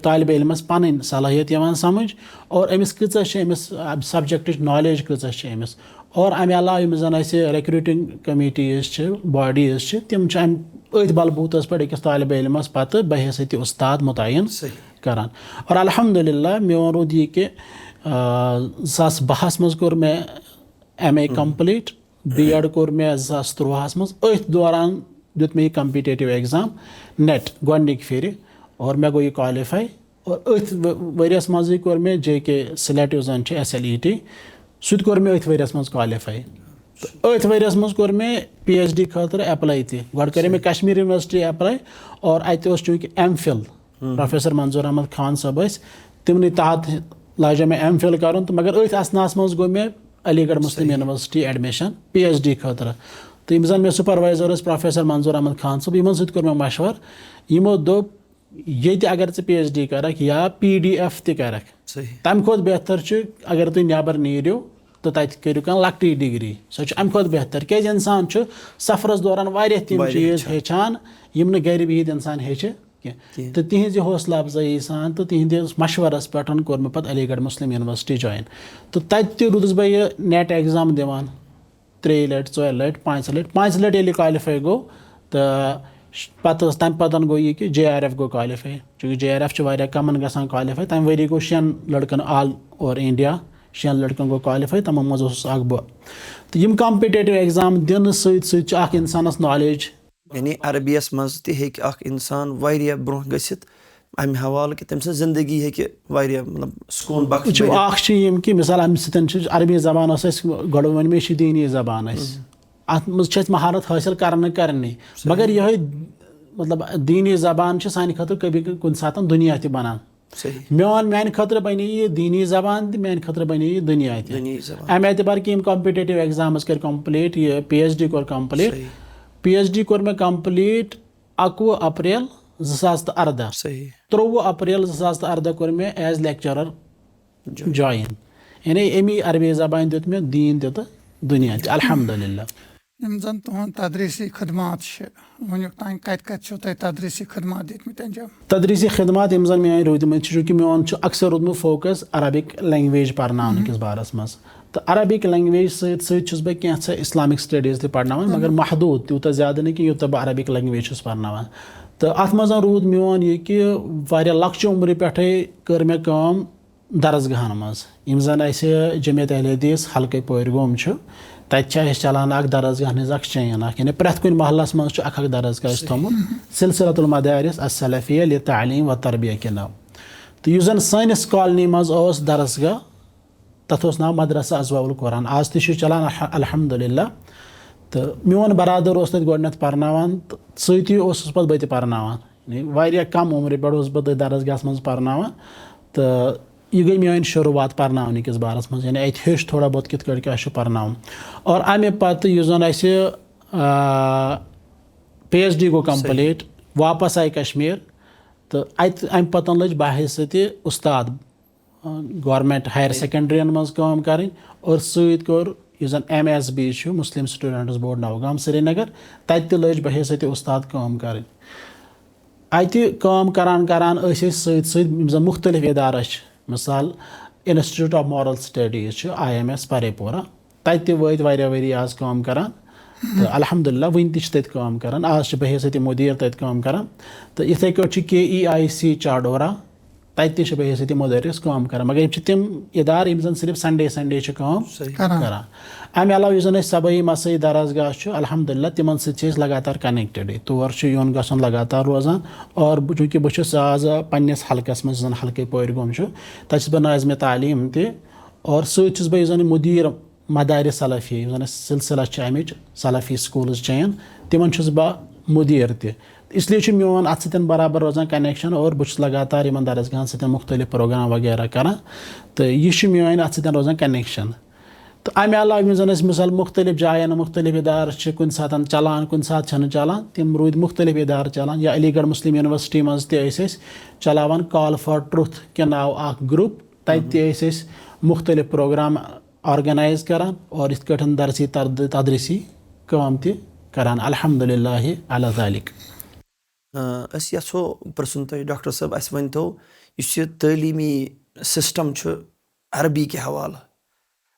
طالبہِ علمس پنٕنۍ صلٲحیت یِوان سمجھ اور أمِس کۭژاہ چھِ أمِس سبجکٹٕچ نالیج کۭژاہ چھِ أمِس اور امہِ علاوٕ یِم زن اسہِ ریکروٗٹنگ کمیٖٹیٖز چھِ باڈیٖز چھِ تِم چھِ امہِ أتھۍ بلبوٗتس پٮ۪ٹھ أکِس طالبہِ علمس پتہٕ بحیثیتہِ اُستاد مُتعین کران اور الحمدُاللہ میون روٗد یہِ کہِ 2012 منٛز کوٚر مےٚ MA کمپلیٖٹ B.Ed کوٚر مےٚ 2013 منٛز أتھۍ دوران دیُت مےٚ یہِ کمپِٹیٹِو ایگزام نیٹ گۄڈنِکۍ پھِرِ اور مےٚ گوٚو یہِ کالِفاے اور أتھۍ ؤریس منٛزٕے کوٚر مےٚ JK سِلیٹ یُس زن چھُ SLET سُہ تہِ کوٚر مےٚ أتھۍ ؤریس منٛز کالِفاے تہٕ أتھۍ ؤریس منٛز کوٚر مےٚ PhD خٲطرٕ ایپلاے تہِ گۄڈٕ کَرے مےٚ کشمیٖر یونیورسٹی ایپلاے اور اَتہِ اوس چوٗنٛکہِ MPhil پروفیسر منظوٗر احمد خان صٲب ٲسۍ تِمنٕے تحت لاجے مےٚ MPhil کرُن تہٕ مگر أتھۍ اثناہس منٛز گوٚو مےٚ علی گڑھ مسلم یونیورسٹی ایڈمِشن PhD خٲطرٕ تہٕ یِم زن مےٚ سُپروایزر ٲسۍ پروفیسر منظوٗر احمد خان صٲب یِمن سۭتۍ کوٚر مےٚ مشور یِمو دوٚپ ییٚتہِ اگر ژٕ PhD کرکھ یا PDF تہِ کرکھ تمہِ کھۄتہٕ بہتر چھُ اگر تُہۍ نٮ۪بر نیٖرِو تہٕ تتہِ کٔرِو کانٛہہ لۄکٹٕے ڈگری سۄ چھِ امہِ کھۄتہٕ بہتر کیازِ انسان چھُ سفرس دوران واریاہ تِم چیٖز ہیٚچھان یِم نہٕ گرِ بِہِتھ انسان ہیٚچھِ کینٛہہ تہٕ تِہنٛزِ حوصلہٕ افضٲیی سان تہٕ تِہنٛدِس مشورس پٮ۪ٹھ کوٚر مےٚ پتہٕ علی گڑھ مسلم یونیورسٹی جوین تہٕ تتہِ تہِ روٗدُس بہٕ یہِ نیٹ ایگزام دِوان 3 لٹہِ 4 لٹہِ 5 لٹہِ ییٚلہِ کالِفاے گوٚو تہٕ پتہٕ ٲس تمہِ پتہٕ گوٚو یہِ کہِ JRF گوٚو کالِفاے چوٗنٛکہِ JRF چھُ واریاہ کمن گژھان کالِفاے تمہِ ؤری گوٚو 6 لڑکن آل اوور انڈیا 6 لڑکن گوٚو کالِفاے تِمو منٛز اوسُس اکھ بہٕ تہٕ یِم کمپِٹیٹِو ایگزام دِنہٕ سۭتۍ سۭتۍ چھُ اکھ انسانس نالیج یعنی عربیس منٛز تہِ ہیٚکہِ اکھ انسان واریاہ برونٛہہ گٔژھِتھ امہِ حوالہٕ کہِ تٔمۍ سٕنٛز زندگی ہیٚکہِ واریاہ مطلب سکوٗن بخش اکھ چھُ یِم کہِ مِثال امہِ سۭتۍ چھُ عربی زبان ٲس اَسہِ گۄڈٕ ووٚن مےٚ یہِ چھِ دیٖنی زبان اَسہِ اتھ منٛز چھِ اَسہِ مہارت حٲصِل کرنی مگر یِہوے مطلب دیٖنی زبان چھِ سانہِ خٲطرٕ کبھی کُنہِ ساتہٕ دُنیا تہِ بنان میانہِ خٲطرٕ بنے یہِ دیٖنی زبان تہِ میانہِ خٲطرٕ بنے یہِ دُنیا تہِ امہِ اعتبار کہِ یِم کمپِٹیٹِو ایگزامٕز کٔرۍ کمپلیٖٹ یہِ PhD کوٚر کمپلیٖٹ PhD کوٚر مےٚ کمپلیٖٹ 21 اپریل 2014 23 اپریل 2014 کوٚر مےٚ ایز لیکچرر جوین یعنی امی عربی زبانہِ دیُت مےٚ دیٖن تہِ تہٕ دُنیا تہِ الحمدُاللہ یِم زن تُہُنٛد تدریٖسی خدمات چھِ وٕنیُک تام کتہِ کتہِ چھِو تۄہہِ تدریٖسی خدمات دِتمٕتۍ انجام تدریٖسی خدمات یِم زن میٲنۍ روٗدمٕتۍ چھِ چوٗنٛکہِ میون چھُ اکثر روٗدمُت فوکس عربِک لینٛگویج پرناونہٕ کِس بارس منٛز تہٕ عربِک لینٛگویج سۭتۍ سۭتۍ چھُس بہٕ کینٛژھا اِسلامِک سٹڈیٖز تہِ پرناوان مگر محدوٗد تیوٗتاہ زیادٕ نہٕ کینٛہہ یوٗتاہ بہٕ عربِک لینٛگویج چھُس پرناوان تہٕ اتھ منٛز روٗد میون یہِ کہِ واریاہ لۄکچہِ عمرِ پٮ۪ٹھے کٔر مےٚ کٲم درسگاہن منٛز یِم زن اسہِ جمعیت اہل حدیث حلقے پورگوم چھُ تتہِ چھِ اسہِ چلان اکھ درسگاہن ہٕنٛز اکھ چین اکھ یعنی پرٛٮ۪تھ کُنہِ محلس منٛز چھُ اکھ درسگاہ اسہِ تھوٚمُت سلسلۃ المدارس السلفیہ لتعلیٖم و تربیہ کے ناو تہٕ یُس زَن سٲنِس کالنی منٛز اوس درسگاہ تَتھ اوس ناو مدرسہ ازواء القرآن. آز تہِ چھُ چلان الحمدُاللہ. تہٕ میون برادر اوس تَتہِ گۄڈنٮ۪تھ پرناوان تہٕ سۭتی اوسُس پَتہٕ بہٕ تہِ پرناوان. واریاہ کم عمرِ پٮ۪ٹھ اوسُس بہٕ تٔتھۍ درسگاہَس منٛز پرناوان تہٕ یہِ گٔے میٲنۍ شروٗعات پرناونہٕ کِس بارس منٛز. یعنی اَتہِ ہیوٚچھ تھوڑا بہت کِتھ کٲٹھۍ کیٛاہ چھُ پرناوُن. اور اَمہِ پتہٕ یُس زَن اَسہِ PhD گوٚو کمپلیٖٹ واپس آیہِ کشمیٖر تہٕ اَتہِ اَمہِ پتہٕ لٔج بحیثیتہِ اُستاد گورمینٹ ہایر سیکنڈرین منٛز کٲم کرٕنۍ. اور سۭتۍ کوٚر یُس زن MSB چھُ مسلم سٹوڈنٹس بورڈ نوگام سرینگر تتہِ تہِ لٔج بحیثیتہِ اُستاد کٲم کرٕنۍ. اَتہِ کٲم کران کران ٲسۍ أسۍ سۭتۍ سۭتۍ یِم زن مختلف ادارٕ چھِ مثال انسٹِچوٗٹ آف مارل سٹڈیٖز چھُ IMS پرے پورہ تتہِ تہِ وٲتۍ واریاہ ؤری آز کٲم کران تہٕ الحمدُاللہ وُنہِ تہِ چھِ تتہِ کٲم کران. آز چھِ بحیثیتہِ مُدیٖر تتہِ کٲم کران تہٕ یِتھٕے کٲٹھۍ چھِ KEIC چاڈورہ تتہِ تہِ چھِ بحیثیتہِ مُدرِس کٲم کران. مگر یِم چھِ تِم ادارٕ یِم زن صرف سنڈے چھِ کٲم کران. امہِ علاوٕ یُس زن اَسہِ صبٲیی مسٲیی درسگاہ چھُ الحمدُاللہ تِمن سۭتۍ چھِ أسۍ لگاتار کنیکٹڈٕے. تور چھُ یُن گژھُن لگاتار روزان. اور چوٗنٛکہِ بہٕ چھُس آز پننِس حلقس منٛز یُس زن حلقے پورِ گوم چھُ تتہِ چھُس بہٕ نٲظمہِ تعلیٖم تہِ اور سۭتۍ چھُس بہٕ یُس زن مُدیٖر مدارِ سلفی یُس زن اَسہِ سلسلہ چھِ امِچ سلفی سکوٗلٕز چین تِمن چھُس بہٕ مُدیٖر تہِ. اسلیے چھُ میون اتھ سۭتۍ برابر روزان کنیکشن اور بہٕ چھُس لگاتار یِمن درسگاہن سۭتۍ مختلف پروگرام وغیرہ کران تہٕ یہِ چھُ میٲنۍ اتھ سۭتۍ روزان کنیکشن. تہٕ امہِ علاوٕ یِم زن أسۍ مثال مختلف جاین مختلف ادارٕ چھِ کُنہِ ساتہٕ چلان کُنہِ ساتہٕ چھنہٕ چلان تِم روٗدۍ مختلف ادارٕ چلان. یا علی گڑھ مسلم یونیورسٹی منٛز تہِ ٲسۍ أسۍ چلاوان کال فار ٹروٗتھ کہِ ناو اکھ گروپ تتہِ تہِ ٲسۍ أسۍ مختلف پروگرام آرگنایز کران اور یِتھ کٲٹھۍ درسی تدریٖسی کٲم تہِ کران الحمدُاللہ علی ذالِک. أسۍ یژھو پرژھُن تۄہہِ ڈاکٹر صٲب اَسہِ ؤنۍتو یُس یہِ تعلیٖمی سسٹم چھُ عربی کہِ حوالہٕ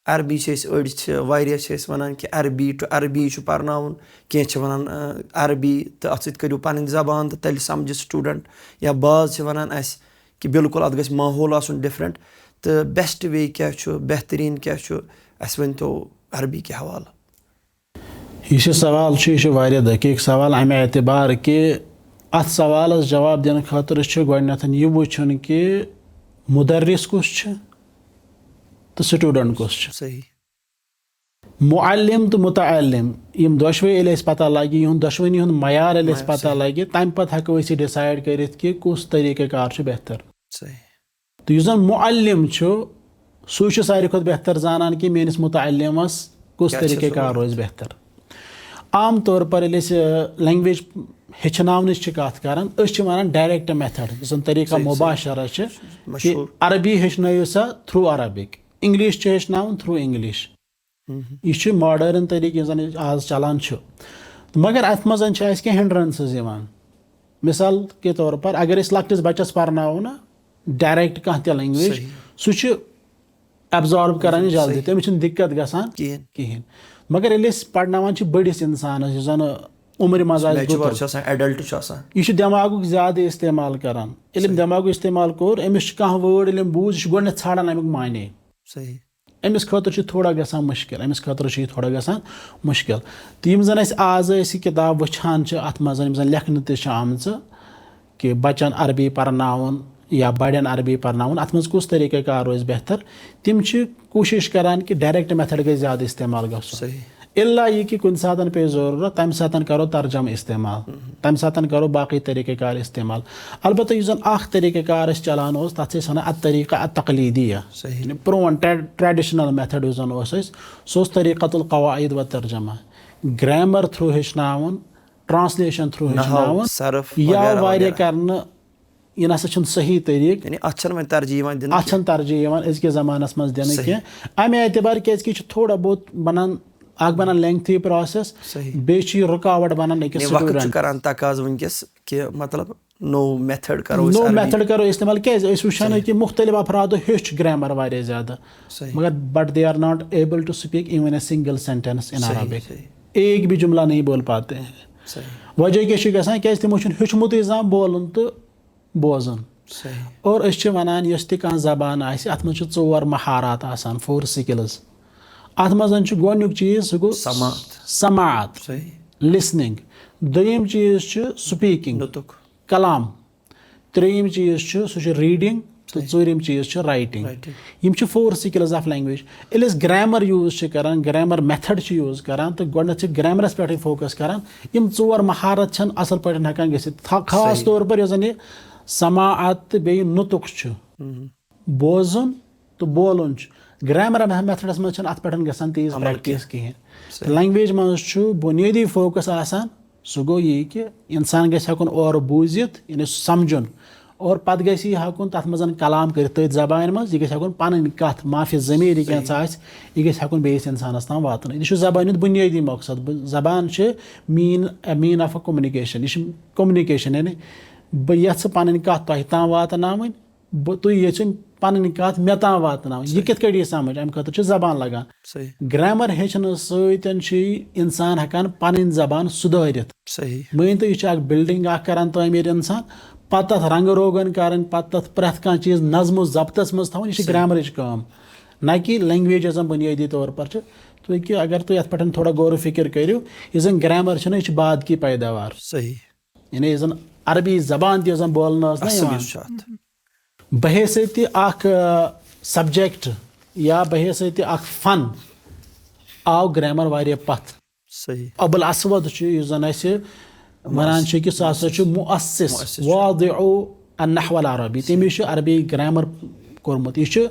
عربی چھِ أسۍ أڑۍ چھِ واریاہ چھِ أسۍ وَنان کہِ عربی ٹُو عربی چھُ پرناوُن کینٛہہ چھِ وَنان عربی تہٕ اَتھ سۭتۍ کٔرِو پَنٕنۍ زبان تہٕ تیٚلہِ سَمجہِ سٹوٗڈنٛٹ یا بعض چھِ وَنان اَسہِ کہِ بِلکُل اَتھ گژھِ ماحول آسُن ڈِفرَنٛٹ تہٕ بیسٹ وے کیٛاہ چھُ بہتریٖن کیٛاہ چھُ اَسہِ ؤنۍتو عربی کہِ حوالہٕ. یُس یہِ سوال چھُ یہِ چھُ واریاہ دقیٖق سوال اَمہِ اعتبار کہِ اَتھ سوالَس جواب دِنہٕ خٲطرٕ چھُ گۄڈٕنٮ۪تھ یہِ وٕچھُن کہِ مُدرِس کُس چھُ تہٕ سٹوٗڈنٛٹ کُس چھُ. صحیح. معلم تہٕ مُتعلم یِم دۄشوے ییٚلہِ اَسہِ پتہ لگہِ یِہُنٛد دۄشوٕنی ہُنٛد معیار ییٚلہِ اَسہِ پتہ لگہِ تَمہِ پتہٕ ہٮ۪کو أسۍ یہِ ڈِسایڈ کٔرِتھ کہِ کُس طریٖقہٕ کار چھُ بہتر. صحیح. تہٕ یُس زن معلم چھُ سُے چھُ ساروی کھۄتہٕ بہتر زانان کہِ میٲنِس مُتعلِمس کُس طریٖقہٕ کار روزِ بہتر. عام طور پر ییٚلہِ أسۍ لینٛگویج ہیٚچھناونٕچ چھِ کتھ کران أسۍ چھِ ونان ڈایریکٹ میتھڈ یُس زن طریٖقہ مُباشرہ چھِ کہِ عربی ہیٚچھنٲیِو سا تھروٗ عربِک انگلش چھُ ہیٚچھناوُن تھروٗ انگلش. یہِ چھُ ماڈٲرٕن طریٖقہٕ یُس زن آز چلان چھُ. مگر اتھ منٛز چھِ اسہِ کینٛہہ ہنڈرنسز یِوان. مثال کے طور پر اگر أسۍ لۄکٹِس بچس پرناوو نا ڈایریکٹ کانٛہہ تہِ لینٛگویج سُہ چھُ ایبزارب کران جلدی تٔمِس چھُنہٕ دِقت گژھان کِہینۍ. مگر ییٚلہِ أسۍ پرناوان چھِ بٔڑِس انسانس یُس زن عمرِ منٛز آسہِ یہِ چھُ دٮ۪ماغُک زیادٕ استعمال کران. ییٚلہِ أمۍ دٮ۪ماغُک استعمال کوٚر أمِس چھُ کانٛہہ وٲڑ ییٚلہِ أمۍ بوٗز یہِ چھُ گۄڈٕنٮ۪تھ ژھانڈان امیُک معنے. أمِس خٲطرٕ چھُ تھوڑا گژھان مُشکِل. تہٕ یِم زن أسۍ آز أسۍ یہِ کِتاب وٕچھان چھِ اتھ منٛز یِم زن لیکھنہٕ تہِ چھِ آمژٕ کہِ بچن عربی پرناوُن یا بڑٮ۪ن عربی پرناوُن اتھ منٛز کُس طریٖقہٕ کار روزِ بہتر تِم چھِ کوٗشش کران کہِ ڈایریکٹ میتھڈ گژھِ زیادٕ استعمال گژھُن. اِلا یہِ کہِ کُنہِ ساتہٕ پیٚیہِ ضروٗرت تمہِ ساتہٕ کرو ترجمہٕ استعمال تمہِ ساتہٕ کرو باقٕے طریٖقہٕ کار استعمال. البتہ یُس زن اکھ طریٖقہٕ کار اسہِ چلان اوس تتھ چھِ أسۍ ونان الطریٖقہ التقلیٖدیہ پرون ٹریڈِشنل میتھڈ یُس زن اوس اسہِ سُہ اوس طریٖقۃ القواعد و ترجمہ. گریمر تھروٗ ہیٚچھناوُن ٹرانسلیشن تھروٗ ہیٚچھناوُن یا واریاہ کرنہٕ یہِ نسا چھُنہٕ صحیح طریٖقہٕ اتھ چھنہٕ ترجیح یِوان أزکِس زمانس منٛز دِنہٕ کینٛہہ. امہِ اعتبار کیازِ کہِ یہِ چھُ تھوڑا بہت بنان اکھ بنان لینٛگتھی پروسیس بیٚیہِ چھُ یہِ رُکاوٹ بنان أکِس نوٚو میتھڈ کرو استعمال کیازِ أسۍ وٕچھان کہِ مختلف افرادو ہیوٚچھ گریمر واریاہ زیادٕ مگر but they are not able to speak even a single sentence in Arabic ایک بھی جملہ نہیں بول پاتے ہیں. وجہ کیاہ چھُ گژھان کیازِ تِمو چھُنہٕ ہیوٚچھمُتٕے زانٛہہ بولُن تہٕ بوزُن. اور أسۍ چھِ ونان یۄس تہِ کانٛہہ زبان آسہِ اتھ منٛز چھِ 4 مہارات آسان 4 سکلز. اتھ منٛز چھُ گۄڈنیُک چیٖز سُہ گوٚو سماعت لسننگ. دوٚیِم چیٖز چھُ سپیٖکِنگ کلام. ترٛیٚیِم چیٖز چھُ سُہ چھُ ریٖڈنگ تو ژوٗرِم چیٖز چھُ رایٹِنٛگ. یِم چھِ 4 سِکلٕز آف لینٛگویج. ییٚلہِ أسۍ گرٛیمَر یوٗز چھِ کَران گرٛیمَر میتھڈ چھِ یوٗز کَران تہٕ گۄڈنٮ۪تھ چھِ گرٛیمرَس پٮ۪ٹھٕے فوکَس کَران. یِم 4 مہارت چھَنہٕ اَصٕل پٲٹھۍ ہٮ۪کان گٔژھِتھ. خاص طور پر یۄس زَن یہِ سماعت تہٕ بیٚیہِ نُطُق چھُ بوزُن تہٕ بولُن چھُ گرٛیمر میتھڈَس منٛز چھَنہٕ اَتھ پٮ۪ٹھ گژھان تیٖژ پرٛیکٹِس کِہیٖنۍ. لینٛگویج منٛز چھُ بُنیٲدی فوکَس آسان سُہ گوٚو یی کہِ اِنسان گژھِ ہٮ۪کُن اورٕ بوٗزِتھ یعنی سُہ سَمجُن اور پَتہٕ گژھِ یہِ ہٮ۪کُن تَتھ منٛز کلام کٔرِتھ تٔتھۍ زبانہِ منٛز. یہِ گژھِ ہٮ۪کُن پَنٕنۍ کَتھ معافی ضمیٖری کینٛژھا آسہِ یہِ گژھِ ہٮ۪کُن بیٚیِس اِنسانَس تام واتنٲیِتھ. یہِ چھُ زبانہِ ہُنٛد بُنیٲدی مقصد. زبان چھِ مین آف اَ کوٚمنِکیشَن. یہِ چھِ کوٚمنِکیشَن یعنی بہٕ یَژھٕ پَنٕنۍ کَتھ تۄہہِ تام واتناوٕنۍ تُہۍ یژھِو پَنٕنۍ کَتھ مےٚ تام واتناوٕنۍ. یہِ کِتھ کٔٹھۍ یی سَمٕجھ اَمہِ خٲطرٕ چھِ زبان لگان. گرٛیمر ہیٚچھنہٕ سۭتۍ چھُ اِنسان ہٮ۪کان پَنٕنۍ زبان سُدھٲرِتھ. مٲنۍ تو یہِ چھِ اکھ بِلڈِنٛگ اکھ کران تعمیٖر اِنسان پَتہٕ تَتھ رنٛگہٕ روگن کَرٕنۍ پَتہٕ تَتھ پرٛٮ۪تھ کانٛہہ چیٖز نظمو ضبطس منٛز تھاوُن یہِ چھِ گرٛیمرٕچ کٲم نہ کہِ لینٛگویج یۄس زَن بُنیٲدی طور پر چھِ. تُہۍ اگر تُہۍ یَتھ پٮ۪ٹھ تھوڑا غورو فِکر کٔرِو یُس زَن گرٛیمر چھُنہ یہِ چھُ بعد کی پیداوار. یعنی یُس زَن عربی زبان تہِ یۄس زَن بولنہٕ ٲس نہ یِوان بحیثیتہِ اکھ سبجیکٹ یا بحیثیتہِ اکھ فن آو گرٛیمر واریاہ پتھ. ابو الاسود چھُ یُس زَن اَسہِ وَنان چھِ کہِ سُہ ہسا چھُ مؤسِس واضع النحو العربی. تٔمِس چھُ عربی گرٛیمر کوٚرمُت. یہِ چھُ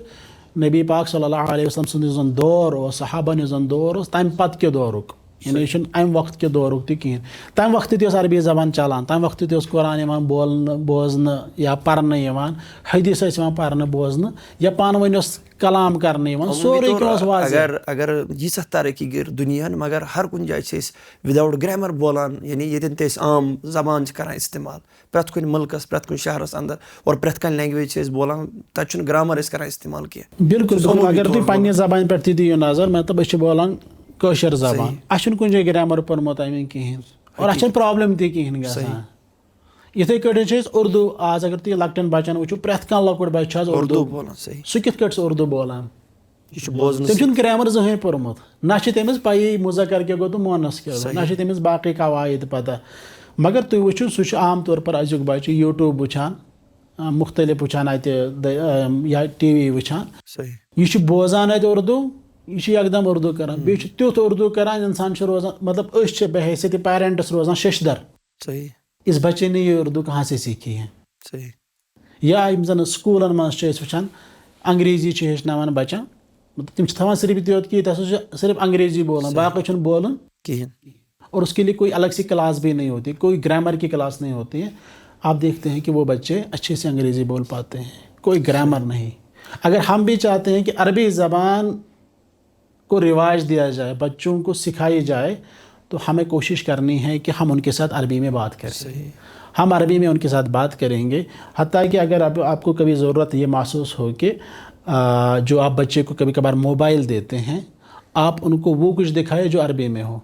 نبی پاک صلی اللہ علیہ وسلم سُنٛد یُس زَن دور اوس صحابن یُس زَن دور اوس تَمہِ پتہٕ کہِ دورُک یعنی یہِ چھُنہٕ اَمہِ وقت کہِ دورُک تہِ کِہینۍ. تَمہِ وقتہٕ تہِ ٲس عربی زبان چلان. تَمہِ وقتہٕ تہِ اوس قرآن یِوان بولنہٕ بوزنہٕ یا پرنہٕ یِوان حدیث ٲسۍ یِوان پرنہٕ بوزنہٕ یا پانہٕ ؤنۍ اوس کلام کرنہٕ یِوان سورُے کینٛہہ اوس واضح. اگر ییٖژاہ ترقی گٔے دُنیاہن مگر ہر کُنہِ جایہِ چھِ أسۍ وِدآوُٹ گرٛیمر بولان یعنی ییٚتٮ۪ن تہِ أسۍ عام زبان چھِ کران استعمال پرٛٮ۪تھ کُنہِ مُلکس پرٛٮ۪تھ کُنہِ شہرس انٛدر اور پرٛٮ۪تھ کانٛہہ لینٛگویج چھِ أسۍ بولان تتہِ چھُنہٕ گرٛامر أسۍ کران استعمال کینٛہہ. بالکل اگر تُہۍ پننہِ زبانہِ پٮ۪ٹھ تہِ دِیِو نظر مطلب أسۍ چھِ بولان کٲشِر زبان اَسہِ چھُنہٕ کُنہِ جایہِ گرٛیمر پوٚرمُت اَمیُک کِہینۍ اور اَسہِ چھَنہٕ پرابلم تہِ کِہینۍ گژھان. یِتھٕے کٲٹھۍ چھِ أسۍ اردوٗ آز اگر تُہۍ لۄکٹٮ۪ن بچن وٕچھِو پرٛٮ۪تھ کانٛہہ لۄکُٹ بچہِ چھُ آز اردوٗ بولان. سُہ کِتھ کٲٹھۍ چھُ اردوٗ بولان تٔمۍ چھُنہٕ گرٛیمر زٕہٕنۍ پوٚرمُت نہ چھِ تٔمِس پَیی مُذکر کیٛاہ گوٚو تہٕ مونس کیٛاہ گوٚو نہ چھِ تٔمِس باقٕے قواعد پتہ. مگر تُہۍ وٕچھِو سُہ چھُ عام طور پر أزیُک بچہِ یوٗٹیوٗب وٕچھان مُختٔلِف وٕچھان اَتہِ یا ٹی وی وٕچھان یہِ چھُ بوزان اَتہِ اردوٗ یہِ چھُ یکدم اردوٗ کران بیٚیہِ چھُ تیُتھ اردوٗ کران اِنسان چھُ روزان مطلب أسۍ چھِ بحیثیتہِ پیرنٹس روزان ششدر اِس بچے نے یہِ اردوٗ کہاں سے سیٖکھی ہے. یا یِم زن سکوٗلن منٛز چھِ أسۍ وٕچھان انگریزی چھِ ہیٚچھناوان بچن تِم چھِ تھاوان صرف یوت کہ ییٚتہِ ہسا چھُ صرف انگریزی بولان باقٕے چھُنہٕ بولُن کِہینۍ اور اس کے لیے کوئی الگ سی کلاس بھی نہیں ہوتی کوئی گرامر کی کلاس نہیں ہوتی ہے. آپ دیکھتے ہیں کہ وہ بچے اچھے سے انگریزی بول پاتے ہیں کوئی گرامر نہیں. اگر ہم بھی چاہتے ہیں کہ عربی زبان کو رواج دیا جائے بچوں کو سکھائی جائے تو ہمیں کوشش کرنی ہے کہ ہم ان کے ساتھ عربی میں بات کریں. ہم عربی میں ان کے ساتھ بات کریں گے. حتیٰ کہ اگر آپ کو کبھی ضرورت یہ محسوس ہو کہ جو آپ بچے کو کبھی کبھار موبائل دیتے ہیں آپ ان کو وہ کچھ دکھائے جو عربی میں ہو.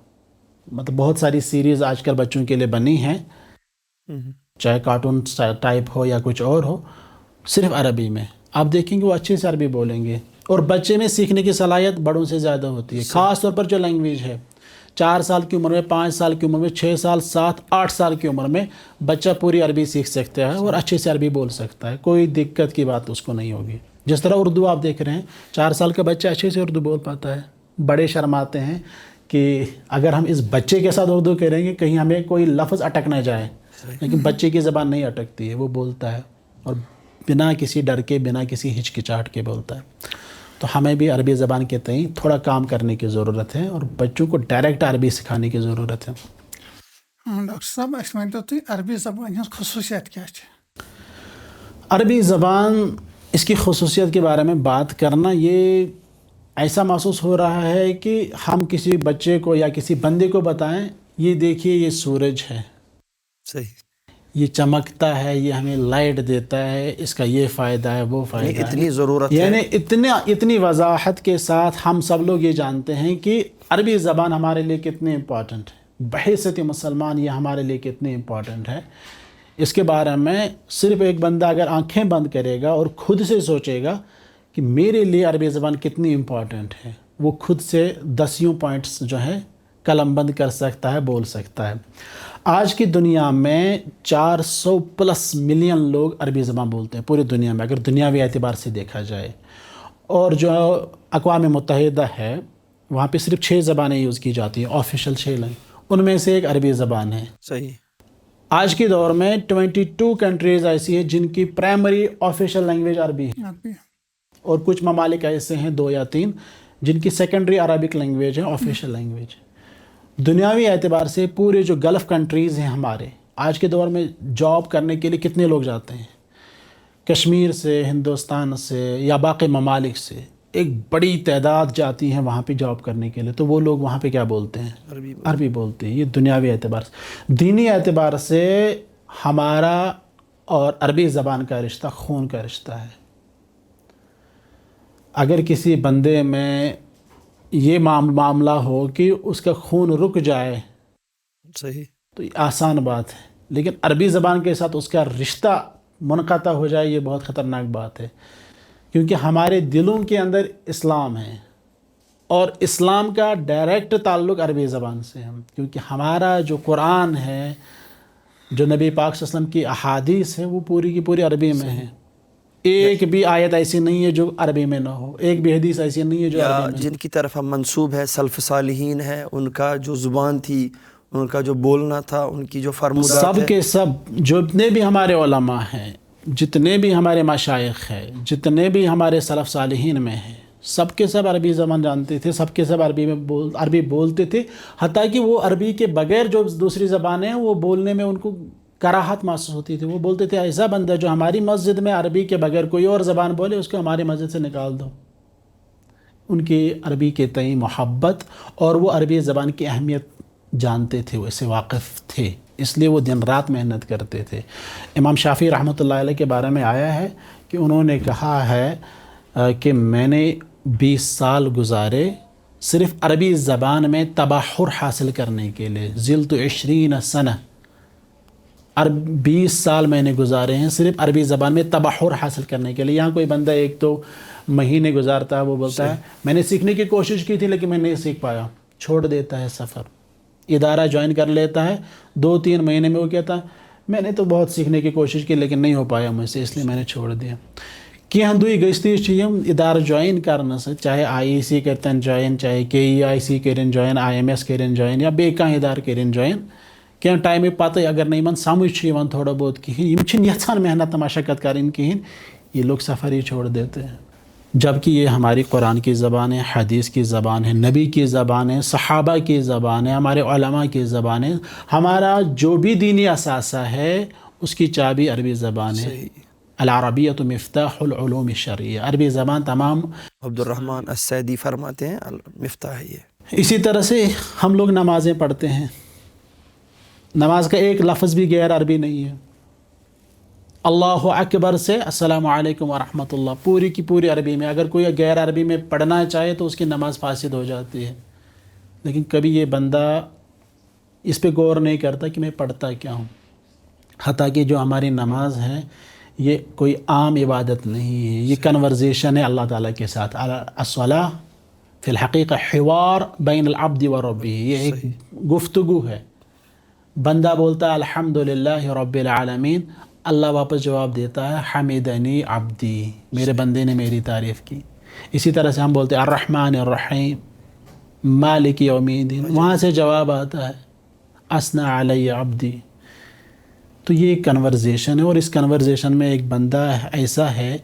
مطلب بہت ساری سیریز آج کل بچوں کے لیے بنی ہیں چاہے کارٹون ٹائپ ہو یا کچھ اور ہو صرف عربی میں. آپ دیکھیں گے وہ اچھے سے عربی بولیں گے اور بچے میں سیکھنے کی صلاحیت بڑوں سے زیادہ ہوتی ہے. خاص طور پر جو لینگویج ہے 4 سال کی عمر میں 5 سال کی عمر میں 6 سال 7 8 سال کی عمر میں بچہ پوری عربی سیکھ سکتا ہے اور اچھے سے عربی بول سکتا ہے. کوئی دقت کی بات اس کو نہیں ہوگی. جس طرح اردو آپ دیکھ رہے ہیں 4 سال کا بچہ اچھے سے اردو بول پاتا ہے. بڑے شرماتے ہیں کہ اگر ہم اس بچے کے ساتھ اردو کریں گے کہیں ہمیں کوئی لفظ اٹک نہ جائے لیکن بچے کی زبان نہیں اٹکتی ہے وہ بولتا ہے اور بنا کسی ڈر کے بنا کسی ہچکچاہٹ کے بولتا ہے. تو ہمیں بھی عربی زبان کے تئیں تھوڑا کام کرنے کی ضرورت ہے اور بچوں کو ڈائریکٹ عربی سکھانے کی ضرورت ہے. ڈاکٹر صاحب اَسہِ ؤنۍتو تُہۍ عربی زبانہِ ہٕنٛز خصوٗصیت کیٛاہ چھِ؟ عربی زبان اس کی خصوصیت کے بارے میں بات کرنا یہ ایسا محسوس ہو رہا ہے کہ ہم کسی بچے کو یا کسی بندے کو بتائیں یہ دیکھیے یہ سورج ہے یہ چمکتا ہے یہ ہمیں لائٹ دیتا ہے اس کا یہ فائدہ ہے وہ فائدہ ہے اتنی ضرورت یعنی اتنی وضاحت کے ساتھ ہم سب لوگ یہ جانتے ہیں کہ عربی زبان ہمارے لیے کتنی امپورٹنٹ ہے. بحیثیت مسلمان یہ ہمارے لیے کتنی امپورٹنٹ ہے. اس کے بارے میں صرف ایک بندہ اگر آنکھیں بند کرے گا اور خود سے سوچے گا کہ میرے لیے عربی زبان کتنی امپورٹنٹ ہے وہ خود سے 10 پوائنٹس جو ہے قلم بند کر سکتا ہے، بول سکتا ہے۔ آج کی دنیا میں 400+ ملین لوگ عربی زبان بولتے ہیں پوری دنیا میں، اگر دنیاوی اعتبار سے دیکھا جائے۔ اور جو اقوام متحدہ ہے وہاں پہ صرف 6 زبانیں یوز کی جاتی ہیں، آفیشیل 6 ان میں سے ایک عربی زبان ہے۔ صحیح۔ آج کے دور میں 22 کنٹریز ایسی ہیں جن کی پرائمری آفیشیل لینگویج عربی ہے، عربی اور کچھ ممالک ایسے ہیں 2 یا 3 جن کی سیکنڈری عربک لینگویج ہے، آفیشیل لینگویج۔ دنیاوی اعتبار سے پورے جو گلف کنٹریز ہیں ہمارے، آج کے دور میں جاب کرنے کے لیے کتنے لوگ جاتے ہیں؟ کشمیر سے، ہندوستان سے یا باقی ممالک سے ایک بڑی تعداد جاتی ہیں وہاں پہ جاب کرنے کے لیے، تو وہ لوگ وہاں پہ کیا بولتے ہیں؟ عربی بولتے ہیں۔ یہ دنیاوی اعتبار سے۔ دینی اعتبار سے ہمارا اور عربی زبان کا رشتہ خون کا رشتہ ہے۔ اگر کسی بندے میں یہ معاملہ ہو کہ اس کا خون رک جائے، صحیح، تو یہ آسان بات ہے، لیکن عربی زبان کے ساتھ اس کا رشتہ منقطع ہو جائے، یہ بہت خطرناک بات ہے، کیونکہ ہمارے دلوں کے اندر اسلام ہے، اور اسلام کا ڈائریکٹ تعلق عربی زبان سے ہے، کیونکہ ہمارا جو قرآن ہے، جو نبی پاک صلی اللہ علیہ وسلم کی احادیث ہے، وہ پوری کی پوری عربی میں ہے۔ ایک بھی آیت ایسی نہیں ہے جو عربی میں نہ ہو، ایک بھی حدیث ایسی نہیں ہے جو عربی میں نہ ہو۔ جن کی طرف ہم منسوب ہے، سلف صالحین ہے، ان کا جو زبان تھی، ان کا جو بولنا تھا، ان کی جو فرمودات سب کے سب جتنے بھی ہمارے علماء ہیں، جتنے بھی ہمارے مشائخ ہیں، جتنے بھی ہمارے سلف صالحین میں ہیں، سب کے سب عربی زبان جانتے تھے، سب کے سب عربی بولتے تھے، حتیٰ کہ وہ عربی کے بغیر جو دوسری زبانیں ہیں وہ بولنے میں ان کو کراہت محسوس ہوتی تھی۔ وہ بولتے تھے ایسا بندہ جو ہماری مسجد میں عربی کے بغیر کوئی اور زبان بولے، اس کو ہماری مسجد سے نکال دو۔ ان کی عربی کے تئیں محبت اور وہ عربی زبان کی اہمیت جانتے تھے، وہ اس سے واقف تھے، اس لیے وہ دن رات محنت کرتے تھے۔ امام شافعی رحمۃ اللہ علیہ کے بارے میں آیا ہے کہ انہوں نے کہا ہے کہ میں نے 20 سال گزارے صرف عربی زبان میں تبحر حاصل کرنے کے لیے، زلت 20 سنہ، 20 سال میں نے گزارے ہیں صرف عربی زبان میں تبحر حاصل کرنے کے لیے۔ یہاں کوئی بندہ 1-2 مہینے گزارتا ہے، وہ بولتا ہے میں نے سیکھنے کی کوشش کی تھی لیکن میں نہیں سیکھ پایا، چھوڑ دیتا ہے سفر، ادارہ جوائن کر لیتا ہے، 2-3 مہینے میں وہ کہتا ہے میں نے تو بہت سیکھنے کی کوشش کی لیکن نہیں ہو پایا مجھ سے، اس لیے میں نے چھوڑ دیا۔ کینٛہہ دُے گٔژھتٕے چھِ یِم ادارٕ جوائن کرنہٕ سۭتۍ، چاہے IEC کٔرتن جوائن، چاہے KEIC کٔرِنۍ جوائن، IMS کٔرِنۍ جوائن یا بیٚیہِ کانٛہہ ادارٕ کٔرِنۍ جوائن، کینٛہہ ٹایمہِ پتہٕ اگر نہٕ یِمن سمجھ چھُ یِوان تھوڑا بہت کِہیٖنۍ، یِم چھِنہٕ یژھان محنت تہٕ مشقت کَرٕنۍ کِہیٖنۍ، یہ لوگ سفر ہی چھوڑ دیتے ہیں۔ جبکہ یہ ہماری قرآن کی زبان ہے، حدیث کی زبان ہے، نبی کی زبان ہے، صحابہ کی زبان ہے، ہمارے علماء کی زبان ہے، ہمارا جو بھی دینی اثاثہ ہے اس کی چابی عربی زبان ہے۔ العربیۃ مفتاح العلوم الشرعیہ، عربی زبان تمام، عبد الرحمن السعدی فرماتے ہیں مفتاح ہے یہ۔ اسی طرح سے ہم لوگ نمازیں پڑھتے ہیں، نماز کا ایک لفظ بھی غیر عربی نہیں ہے۔ اللہ اکبر سے السلام علیکم ورحمۃ اللہ پوری کی پوری عربی میں، اگر کوئی غیر عربی میں پڑھنا چاہے تو اس کی نماز فاسد ہو جاتی ہے۔ لیکن کبھی یہ بندہ اس پہ غور نہیں کرتا کہ میں پڑھتا کیا ہوں، حتیٰ کہ جو ہماری نماز ہے یہ کوئی عام عبادت نہیں ہے، یہ کنورزیشن ہے اللہ تعالیٰ کے ساتھ۔ الصلاۃ فی الحقیقہ حوار بین العبد و ربہ، یہ ایک گفتگو ہے۔ بندہ بولتا ہے الحمدللہ رب العالمین، اللہ واپس جواب دیتا ہے حمدنی عبدی، میرے بندے نے میری تعریف کی۔ اسی طرح سے ہم بولتے ہیں الرحمن الرحیم مالک یوم الدین، وہاں سے جواب آتا ہے اثنى علی عبدی۔ تو یہ ایک کنورزیشن ہے، اور اس کنورزیشن میں ایک بندہ ایسا ہے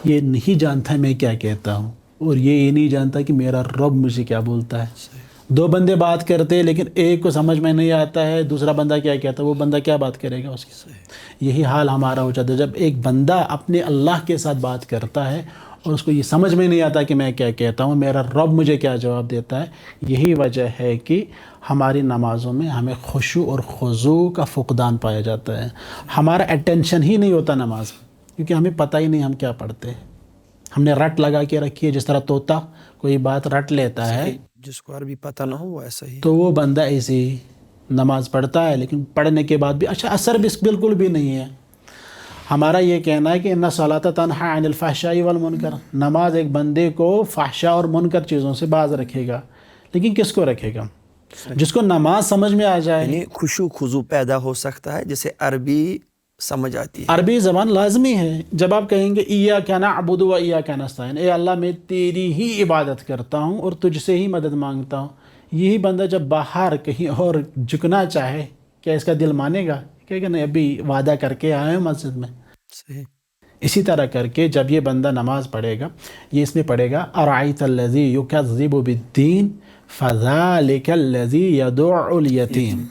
یہ نہیں جانتا میں کیا کہتا ہوں، اور یہ نہیں جانتا کہ میرا رب مجھے کیا بولتا ہے۔ 2 بندے بات کرتے ہیں لیکن ایک کو سمجھ میں نہیں آتا ہے دوسرا بندہ کیا کہتا ہے، وہ بندہ کیا بات کرے گا اس کے ساتھ۔ یہی حال ہمارا ہو جاتا ہے جب ایک بندہ اپنے اللہ کے ساتھ بات کرتا ہے اور اس کو یہ سمجھ میں نہیں آتا کہ میں کیا کہتا ہوں، میرا رب مجھے کیا جواب دیتا ہے۔ یہی وجہ ہے کہ ہماری نمازوں میں ہمیں خشوع اور خضوع کا فقدان پایا جاتا ہے، ہمارا اٹینشن ہی نہیں ہوتا نماز میں، کیونکہ ہمیں پتہ ہی نہیں ہم کیا پڑھتے ہیں۔ ہم نے رٹ لگا کے رکھی ہے، جس طرح طوطا کوئی بات رٹ لیتا ہے، جس کو عربی پتہ نہ ہو وہ ایسا ہی، تو وہ بندہ ایسے ہی نماز پڑھتا ہے لیکن پڑھنے کے بعد بھی اچھا اثر بھی بالکل بھی نہیں ہے۔ ہمارا یہ کہنا ہے کہ ان الصلاۃ تنہی عن الفحشاء والمنکر، نماز ایک بندے کو فحشاء اور منکر چیزوں سے باز رکھے گا، لیکن کس کو رکھے گا؟ جس کو نماز سمجھ میں آ جائے. یعنی خشوع خضوع پیدا ہو سکتا ہے جسے عربی سمجھ آتی ہے. عربی زبان لازمی ہے. جب آپ کہیں گے ایاک نعبد و ایاک نستعین، اے اللہ میں تیری ہی عبادت کرتا ہوں اور تجھ سے ہی مدد مانگتا ہوں، یہی بندہ جب باہر کہیں اور جھکنا چاہے کیا اس کا دل مانے گا؟ کہے گا نہیں، ابھی وعدہ کر کے آئے ہیں مسجد میں. صحیح. اسی طرح کر کے جب یہ بندہ نماز پڑھے گا، یہ اس میں پڑھے گا ارأیت الذی یکذب بالدین فذلک الذی یدع الیتیم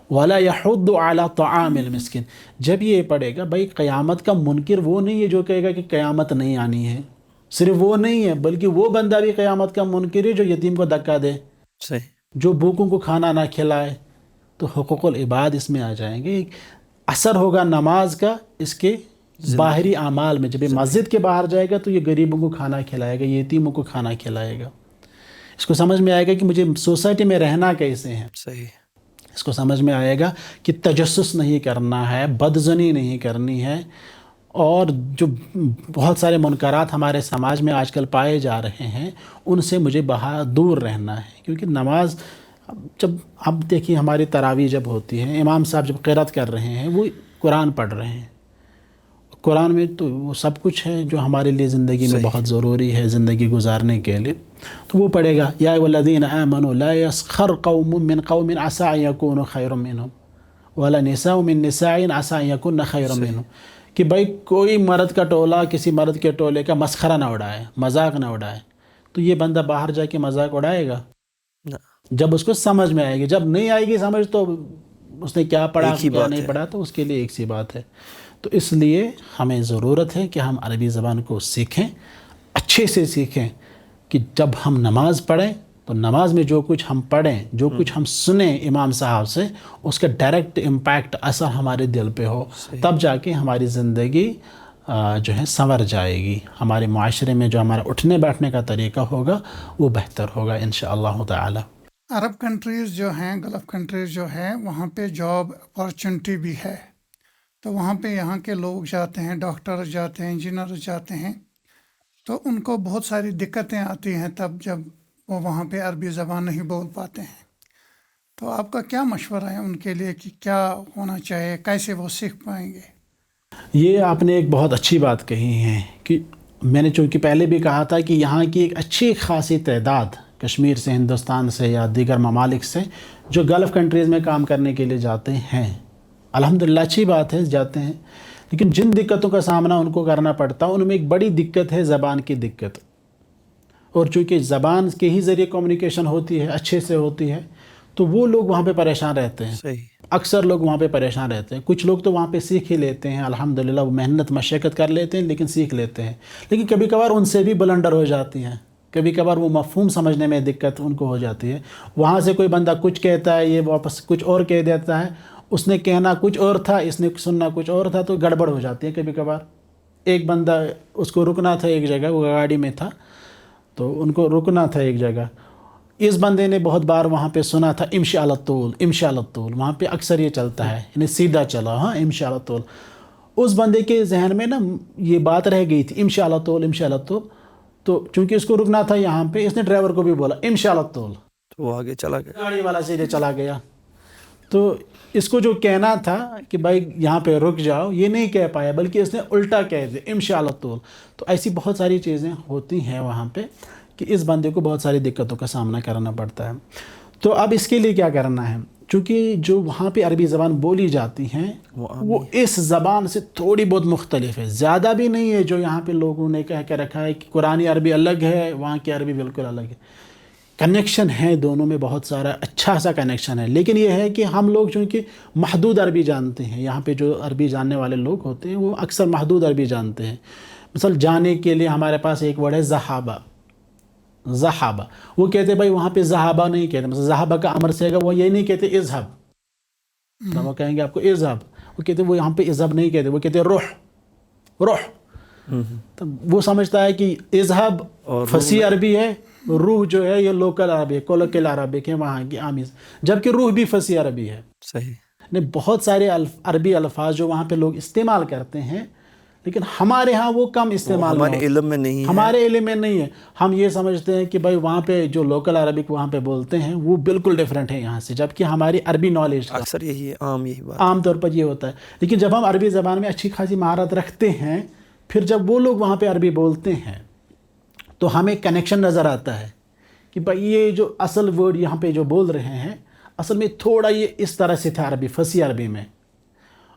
ولا یحض علی طعام المسکین. جب یہ پڑھے گا، بھائی قیامت کا منکر وہ نہیں ہے جو کہے گا کہ قیامت نہیں آنی ہے، صرف وہ نہیں ہے بلکہ وہ بندہ بھی قیامت کا منکر ہے جو یتیم کو دھکا دے، صحیح. جو بھوکوں کو کھانا نہ کھلائے. تو حقوق العباد اس میں آ جائیں گے. اثر ہوگا نماز کا اس کے باہری اعمال میں. جب یہ مسجد کے باہر جائے گا تو یہ غریبوں کو کھانا کھلائے گا، یتیموں کو کھانا کھلائے گا. اس کو سمجھ میں آئے گا کہ مجھے سوسائٹی میں رہنا کیسے ہے. صحیح. اس کو سمجھ میں آئے گا کہ تجسس نہیں کرنا ہے، بدزنی نہیں کرنی ہے، اور جو بہت سارے منکرات ہمارے سماج میں آج کل پائے جا رہے ہیں ان سے مجھے دور رہنا ہے. کیونکہ نماز جب اب دیکھیے ہماری تراویح جب ہوتی ہے، امام صاحب جب قرات کر رہے ہیں وہ قرآن پڑھ رہے ہیں. قرآن میں تو وہ سب کچھ ہے جو ہمارے لیے زندگی میں بہت ضروری ہے زندگی گزارنے کے لیے. تو وہ پڑھے گا یا ایھا الذین آمنوا لا یسخر قوم من قوم عسى ان یکونوا خیرا منهم ولا نساء من نساء عسى ان یکن خیرا منهم. کہ بھائی کوئی مرد کا ٹولہ کسی مرد کے ٹولے کا مسخرہ نہ اڑائے، مذاق نہ اڑائے. تو یہ بندہ باہر جا کے مذاق اڑائے گا جب اس کو سمجھ میں آئے گی. جب نہیں آئے گی سمجھ تو اس نے کیا پڑھا کیا نہیں پڑھا تو اس کے لیے ایک سی بات ہے. تو اس لیے ہمیں ضرورت ہے کہ ہم عربی زبان کو سیکھیں، اچھے سے سیکھیں، کہ جب ہم نماز پڑھیں تو نماز میں جو کچھ ہم پڑھیں، جو کچھ ہم سنیں امام صاحب سے، اس کا ڈائریکٹ امپیکٹ اثر ہمارے دل پہ ہو. تب جا کے ہماری زندگی جو ہے سنور جائے گی. ہمارے معاشرے میں جو ہمارا اٹھنے بیٹھنے کا طریقہ ہوگا وہ بہتر ہوگا انشاءاللہ تعالی. عرب کنٹریز جو ہیں، گلف کنٹریز جو ہیں، وہاں پہ جاب اپارچونٹی بھی ہے. تو وہاں پہ یہاں کے لوگ جاتے ہیں، ڈاکٹر جاتے ہیں، انجینئر جاتے ہیں، تو ان کو بہت ساری دقتیں آتی ہیں تب جب وہ وہاں پہ عربی زبان نہیں بول پاتے ہیں. تو آپ کا کیا مشورہ ہے ان کے لیے کہ کیا ہونا چاہیے، کیسے وہ سیکھ پائیں گے؟ یہ آپ نے ایک بہت اچھی بات کہی ہے کہ میں نے چونکہ پہلے بھی کہا تھا کہ یہاں کی ایک اچھی خاصی تعداد کشمیر سے، ہندوستان سے یا دیگر ممالک سے جو گلف کنٹریز میں کام کرنے کے لیے جاتے ہیں. الحمدللہ اچھی بات ہے جاتے ہیں، لیکن جن دقتوں کا سامنا ان کو کرنا پڑتا ہے ان میں ایک بڑی دقت ہے زبان کی دقت. اور چونکہ زبان کے ہی ذریعے کمیونیکیشن ہوتی ہے، اچھے سے ہوتی ہے، تو وہ لوگ وہاں پہ پریشان رہتے ہیں. صحیح. اکثر لوگ وہاں پہ پریشان رہتے ہیں. کچھ لوگ تو وہاں پہ سیکھ ہی لیتے ہیں، الحمدللہ وہ محنت مشقت کر لیتے ہیں لیکن سیکھ لیتے ہیں. لیکن کبھی کبھار ان سے بھی بلنڈر ہو جاتی ہیں، کبھی کبھار وہ مفہوم سمجھنے میں دقت ان کو ہو جاتی ہے. وہاں سے کوئی بندہ کچھ کہتا ہے، یہ واپس کچھ اور کہہ دیتا ہے، اس نے کہنا کچھ اور تھا، اس نے سننا کچھ اور تھا، تو گڑبڑ ہو جاتی ہے کبھی کبھار. ایک بندہ اس کو رکنا تھا ایک جگہ، وہ گاڑی میں تھا تو ان کو رکنا تھا ایک جگہ. اس بندے نے بہت بار وہاں پہ سنا تھا امشی علی الطول، امشی علی الطول، وہاں پہ اکثر یہ چلتا ہے یعنی سیدھا چلا، ہاں امشی علی الطول. اس بندے کے ذہن میں نا یہ بات رہ گئی تھی امشی علی الطول، امشی علی الطول. تو چونکہ اس کو رکنا تھا یہاں پہ، اس نے ڈرائیور کو بھی بولا امشی علی الطول، تو وہ آگے چلا گیا، گاڑی والا سیدھے چلا گیا. تو اس کو جو کہنا تھا کہ بھائی یہاں پہ رک جاؤ، یہ نہیں کہہ پایا بلکہ اس نے الٹا کہہ دیا امشی علی الطول. تو ایسی بہت ساری چیزیں ہوتی ہیں وہاں پہ کہ اس بندے کو بہت ساری دقتوں کا سامنا کرنا پڑتا ہے. تو اب اس کے لیے کیا کرنا ہے؟ چونکہ جو وہاں پہ عربی زبان بولی جاتی ہیں وہ اس زبان سے تھوڑی بہت مختلف ہے، زیادہ بھی نہیں ہے. جو یہاں پہ لوگوں نے کہہ کے رکھا ہے کہ قرآنی عربی الگ ہے، وہاں کی عربی بالکل الگ ہے. کنیکشن ہے دونوں میں بہت سارا، اچھا سا کنیکشن ہے. لیکن یہ ہے کہ ہم لوگ چونکہ محدود عربی جانتے ہیں، یہاں پہ جو عربی جاننے والے لوگ ہوتے ہیں وہ اکثر محدود عربی جانتے ہیں. مثلا جانے کے لیے ہمارے پاس ایک ورڈ ہے ذہابہ. ذہابہ وہ کہتے بھائی وہاں پہ ذہابہ نہیں کہتے. مثلا ذہابہ کا امر سے گا، وہ یہ نہیں کہتے اذهب، تو وہ کہیں گے آپ کو اذهب. وہ کہتے وہ یہاں پہ اذهب نہیں کہتے، وہ کہتے روح روح. تو وہ سمجھتا ہے کہ اذهب فصیح عربی ہے، روح جو ہے یہ لوکل عربی ہے، کولوکل عربک ہے وہاں کی آمیز، جبکہ روح بھی فصیح عربی ہے. صحیح. بہت سارے عربی الفاظ جو وہاں پہ لوگ استعمال کرتے ہیں لیکن ہمارے ہاں وہ کم استعمال ہمارے علم میں نہیں ہے. ہمارے علم میں نہیں ہے. ہم یہ سمجھتے ہیں کہ بھائی وہاں پہ جو لوکل عربک وہاں پہ بولتے ہیں وہ بالکل ڈفرینٹ ہے یہاں سے، جبکہ ہماری عربی نالج اکثر یہی یہی بات عام طور پر یہ ہوتا ہے. لیکن جب ہم عربی زبان میں اچھی خاصی مہارت رکھتے ہیں، پھر جب وہ لوگ وہاں پہ عربی بولتے ہیں تو ہمیں کنیکشن نظر آتا ہے کہ بھائی یہ جو اصل ورڈ یہاں پہ جو بول رہے ہیں اصل میں تھوڑا یہ اس طرح سے تھا عربی، فصیح عربی میں،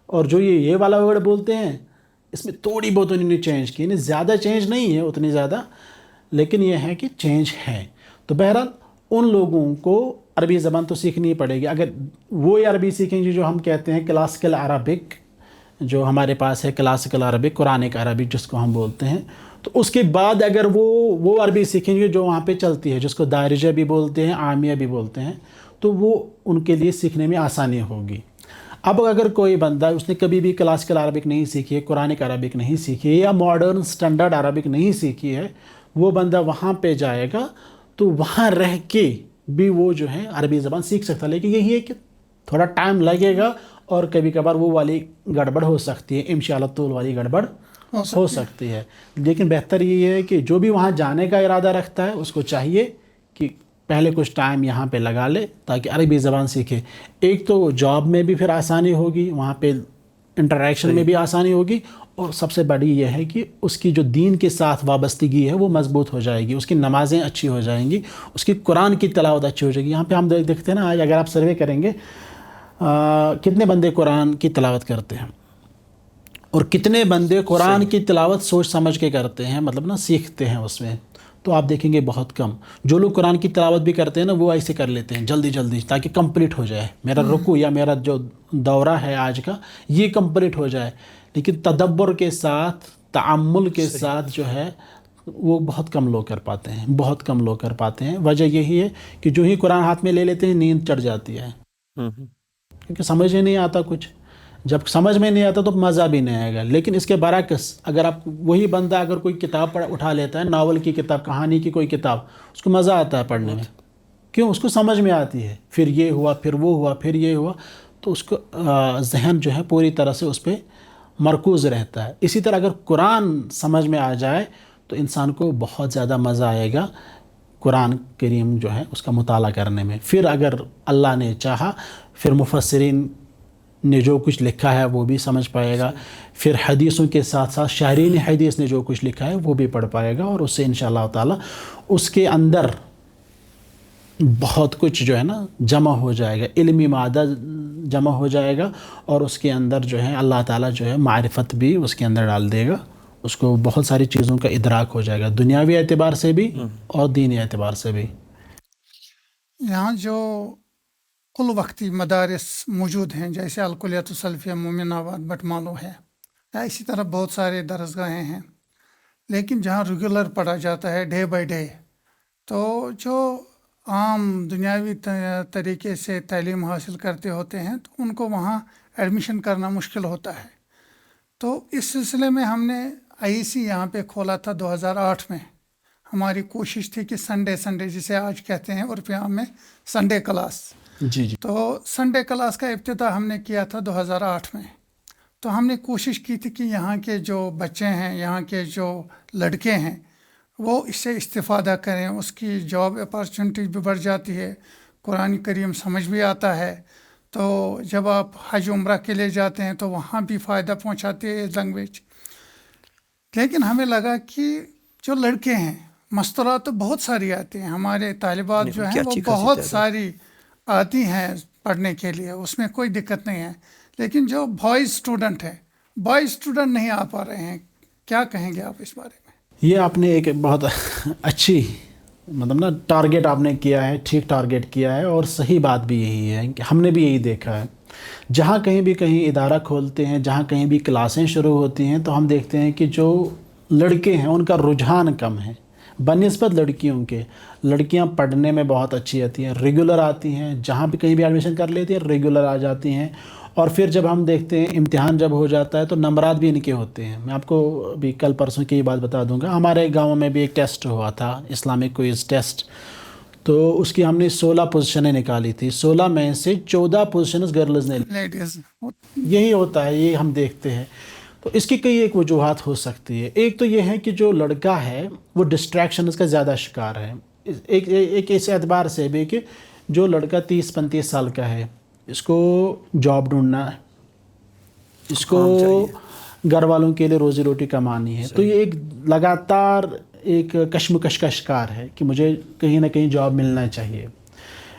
اور جو یہ والا ورڈ بولتے ہیں اس میں تھوڑی بہت انہوں نے چینج کی. زیادہ چینج نہیں ہے اتنی زیادہ، لیکن یہ ہے کہ چینج ہے. تو بہرحال ان لوگوں کو عربی زبان تو سیکھنی پڑے گی. اگر وہ عربی سیکھیں گے جو ہم کہتے ہیں کلاسیکل عربک، جو ہمارے پاس ہے کلاسیکل عربک، قرآنک عربک جس کو ہم بولتے ہیں، تو اس کے بعد اگر وہ عربی سیکھیں گے جو وہاں پہ چلتی ہے، جس کو دارجہ بھی بولتے ہیں، عامیہ بھی بولتے ہیں، تو وہ ان کے لیے سیکھنے میں آسانی ہوگی. اب اگر کوئی بندہ اس نے کبھی بھی کلاسیکل عربک نہیں سیکھی ہے، قرآنک عربک نہیں سیکھی ہے، یا ماڈرن سٹینڈرڈ عربک نہیں سیکھی ہے، وہ بندہ وہاں پہ جائے گا تو وہاں رہ کے بھی وہ جو ہے عربی زبان سیکھ سکتا ہے. لیکن یہی ہے کہ تھوڑا ٹائم لگے گا اور کبھی کبھار وہ والی گڑبڑ ہو سکتی ہے، انشاءاللہ طول والی گڑبڑ ہو سکتی ہے. لیکن بہتر یہ ہے کہ جو بھی وہاں جانے کا ارادہ رکھتا ہے اس کو چاہیے کہ پہلے کچھ ٹائم یہاں پہ لگا لے تاکہ عربی زبان سیکھے. ایک تو جاب میں بھی پھر آسانی ہوگی، وہاں پہ انٹریکشن میں بھی آسانی ہوگی، اور سب سے بڑی یہ ہے کہ اس کی جو دین کے ساتھ وابستگی ہے وہ مضبوط ہو جائے گی، اس کی نمازیں اچھی ہو جائیں گی، اس کی قرآن کی تلاوت اچھی ہو جائے گی. یہاں پہ ہم دیکھتے ہیں نا، آج اگر آپ سروے کریں گے کتنے بندے قرآن کی تلاوت کرتے ہیں اور کتنے بندے قرآن کی تلاوت سوچ سمجھ کے کرتے ہیں، مطلب نا سیکھتے ہیں اس میں، تو آپ دیکھیں گے بہت کم. جو لوگ قرآن کی تلاوت بھی کرتے ہیں نا وہ ایسے کر لیتے ہیں جلدی جلدی تاکہ کمپلیٹ ہو جائے، میرا رکوع یا میرا جو دورہ ہے آج کا یہ کمپلیٹ ہو جائے. لیکن تدبر کے ساتھ، تعمل کے ساتھ جو ہے وہ بہت کم لوگ کر پاتے ہیں، بہت کم لوگ کر پاتے ہیں. وجہ یہی ہے کہ جو ہی قرآن ہاتھ میں لے لیتے ہیں نیند چڑھ جاتی ہے، کیونکہ سمجھ ہی نہیں آتا کچھ. جب سمجھ میں نہیں آتا تو مزہ بھی نہیں آئے گا. لیکن اس کے برعکس اگر آپ وہی بندہ اگر کوئی کتاب اٹھا لیتا ہے، ناول کی کتاب، کہانی کی کوئی کتاب، اس کو مزہ آتا ہے پڑھنے میں. کیوں؟ اس کو سمجھ میں آتی ہے، پھر یہ ہوا، پھر وہ ہوا، پھر یہ ہوا، تو اس کو ذہن جو ہے پوری طرح سے اس پہ مرکوز رہتا ہے. اسی طرح اگر قرآن سمجھ میں آ جائے تو انسان کو بہت زیادہ مزہ آئے گا قرآن کریم جو ہے اس کا مطالعہ کرنے میں. پھر اگر اللہ نے چاہا پھر مفسرین نے جو کچھ لکھا ہے وہ بھی سمجھ پائے گا، پھر حدیثوں کے ساتھ ساتھ شارحین حدیث نے جو کچھ لکھا ہے وہ بھی پڑھ پائے گا، اور اس سے انشاءاللہ تعالی اس کے اندر بہت کچھ جو ہے نا جمع ہو جائے گا، علمی مادہ جمع ہو جائے گا، اور اس کے اندر جو ہے اللہ تعالیٰ جو ہے معرفت بھی اس کے اندر ڈال دے گا. اس کو بہت ساری چیزوں کا ادراک ہو جائے گا، دنیاوی اعتبار سے بھی اور دینی اعتبار سے بھی. یہاں جو کل وقتی مدارس موجود ہیں جیسے الکلیۃ السلفیہ مومن آباد بٹمالو ہے، یا اسی طرح بہت سارے درسگاہیں ہیں، لیکن جہاں ریگولر پڑھا جاتا ہے ڈے بائی ڈے، تو جو عام دنیاوی طریقے سے تعلیم حاصل کرتے ہوتے ہیں تو ان کو وہاں ایڈمیشن کرنا مشکل ہوتا ہے. تو اس سلسلے میں ہم نے IEC یہاں پہ کھولا تھا 2008 میں. ہماری کوشش تھی کہ سنڈے جسے آج کہتے ہیں عرفی عام میں سنڈے کلاس، جی تو سنڈے کلاس کا ابتدا ہم نے کیا تھا 2008 میں. تو ہم نے کوشش کی تھی کہ یہاں کے جو بچے ہیں، یہاں کے جو لڑکے ہیں، وہ اس سے استفادہ کریں، اس کی جاب اپارچونیٹی بھی بڑھ جاتی ہے، قرآن کریم سمجھ بھی آتا ہے. تو جب آپ حج عمرہ کے لیے جاتے ہیں تو وہاں بھی فائدہ پہنچاتی ہے لینگویج. لیکن ہمیں لگا کہ جو لڑکے ہیں مستورات تو بہت ساری آتی ہیں، ہمارے طالبات جو ہیں وہ بہت ساری آتی ہیں پڑھنے کے لیے، اس میں کوئی دقت نہیں ہے. لیکن جو بوائز اسٹوڈنٹ ہیں، بوائز اسٹوڈنٹ نہیں آ پا رہے ہیں. کیا کہیں گے آپ اس بارے میں؟ یہ آپ نے ایک بہت اچھی مطلب نا ٹارگیٹ آپ نے کیا ہے، ٹھیک ٹارگیٹ کیا ہے، اور صحیح بات بھی یہی ہے کہ ہم نے بھی یہی دیکھا ہے. جہاں کہیں بھی کہیں ادارہ کھولتے ہیں، جہاں کہیں بھی کلاسیں شروع ہوتی ہیں، تو ہم دیکھتے ہیں کہ جو لڑکے ہیں ان کا رجحان کم ہے بنسبت لڑکیوں کے. لڑکیاں پڑھنے میں بہت اچھی آتی ہیں، ریگولر آتی ہیں، جہاں بھی کہیں بھی ایڈمیشن کر لیتی ہیں ریگولر آ جاتی ہیں. اور پھر جب ہم دیکھتے ہیں امتحان جب ہو جاتا ہے تو نمبرات بھی ان کے ہوتے ہیں. میں آپ کو ابھی کل پرسوں کی یہ بات بتا دوں گا، ہمارے گاؤں میں بھی ایک ٹیسٹ ہوا تھا، اسلامک کوئز ٹیسٹ، تو اس کی ہم نے 16 پوزیشنیں نکالی تھی. 16 میں سے 14 پوزیشنز گرلز نے. لیڈیز یہی ہوتا ہے، یہ ہم دیکھتے ہیں. تو اس کی کئی ایک وجوہات ہو سکتی ہے. ایک تو یہ ہے کہ جو لڑکا ہے وہ ڈسٹریکشنز کا زیادہ شکار ہے. ایک اس اعتبار سے بھی کہ جو لڑکا 30-35 سال کا ہے اس کو جاب ڈھونڈنا ہے, اس کو گھر والوں کے لیے روزی روٹی کمانی ہے, تو یہ ایک لگاتار ایک کشمکش کا شکار ہے کہ مجھے کہیں نہ کہیں جاب ملنا چاہیے.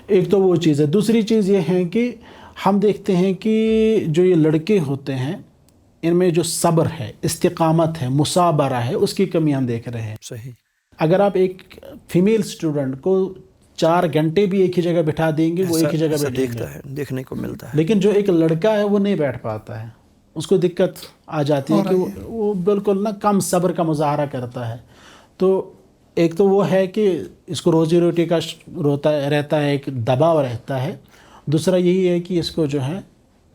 ایک تو وہ چیز ہے. دوسری چیز یہ ہے کہ ہم دیکھتے ہیں کہ جو یہ لڑکے ہوتے ہیں ان میں جو صبر ہے, استقامت ہے, مثابرہ ہے, اس کی کمی ہم دیکھ رہے ہیں. صحیح. اگر آپ ایک فیمیل اسٹوڈنٹ کو 4 گھنٹے بھی ایک ہی جگہ بٹھا دیں گے وہ ایک ہی جگہ بیٹھیں گے, دیکھنے کو ملتا ہے. لیکن جو ایک لڑکا ہے وہ نہیں بیٹھ پاتا ہے, اس کو دقت آ جاتی ہے کہ وہ بالکل نا کم صبر کا مظاہرہ کرتا ہے. تو ایک تو وہ ہے کہ اس کو روزی روٹی کا رہتا ہے, ایک دباؤ رہتا ہے. دوسرا یہی ہے کہ اس کو جو ہے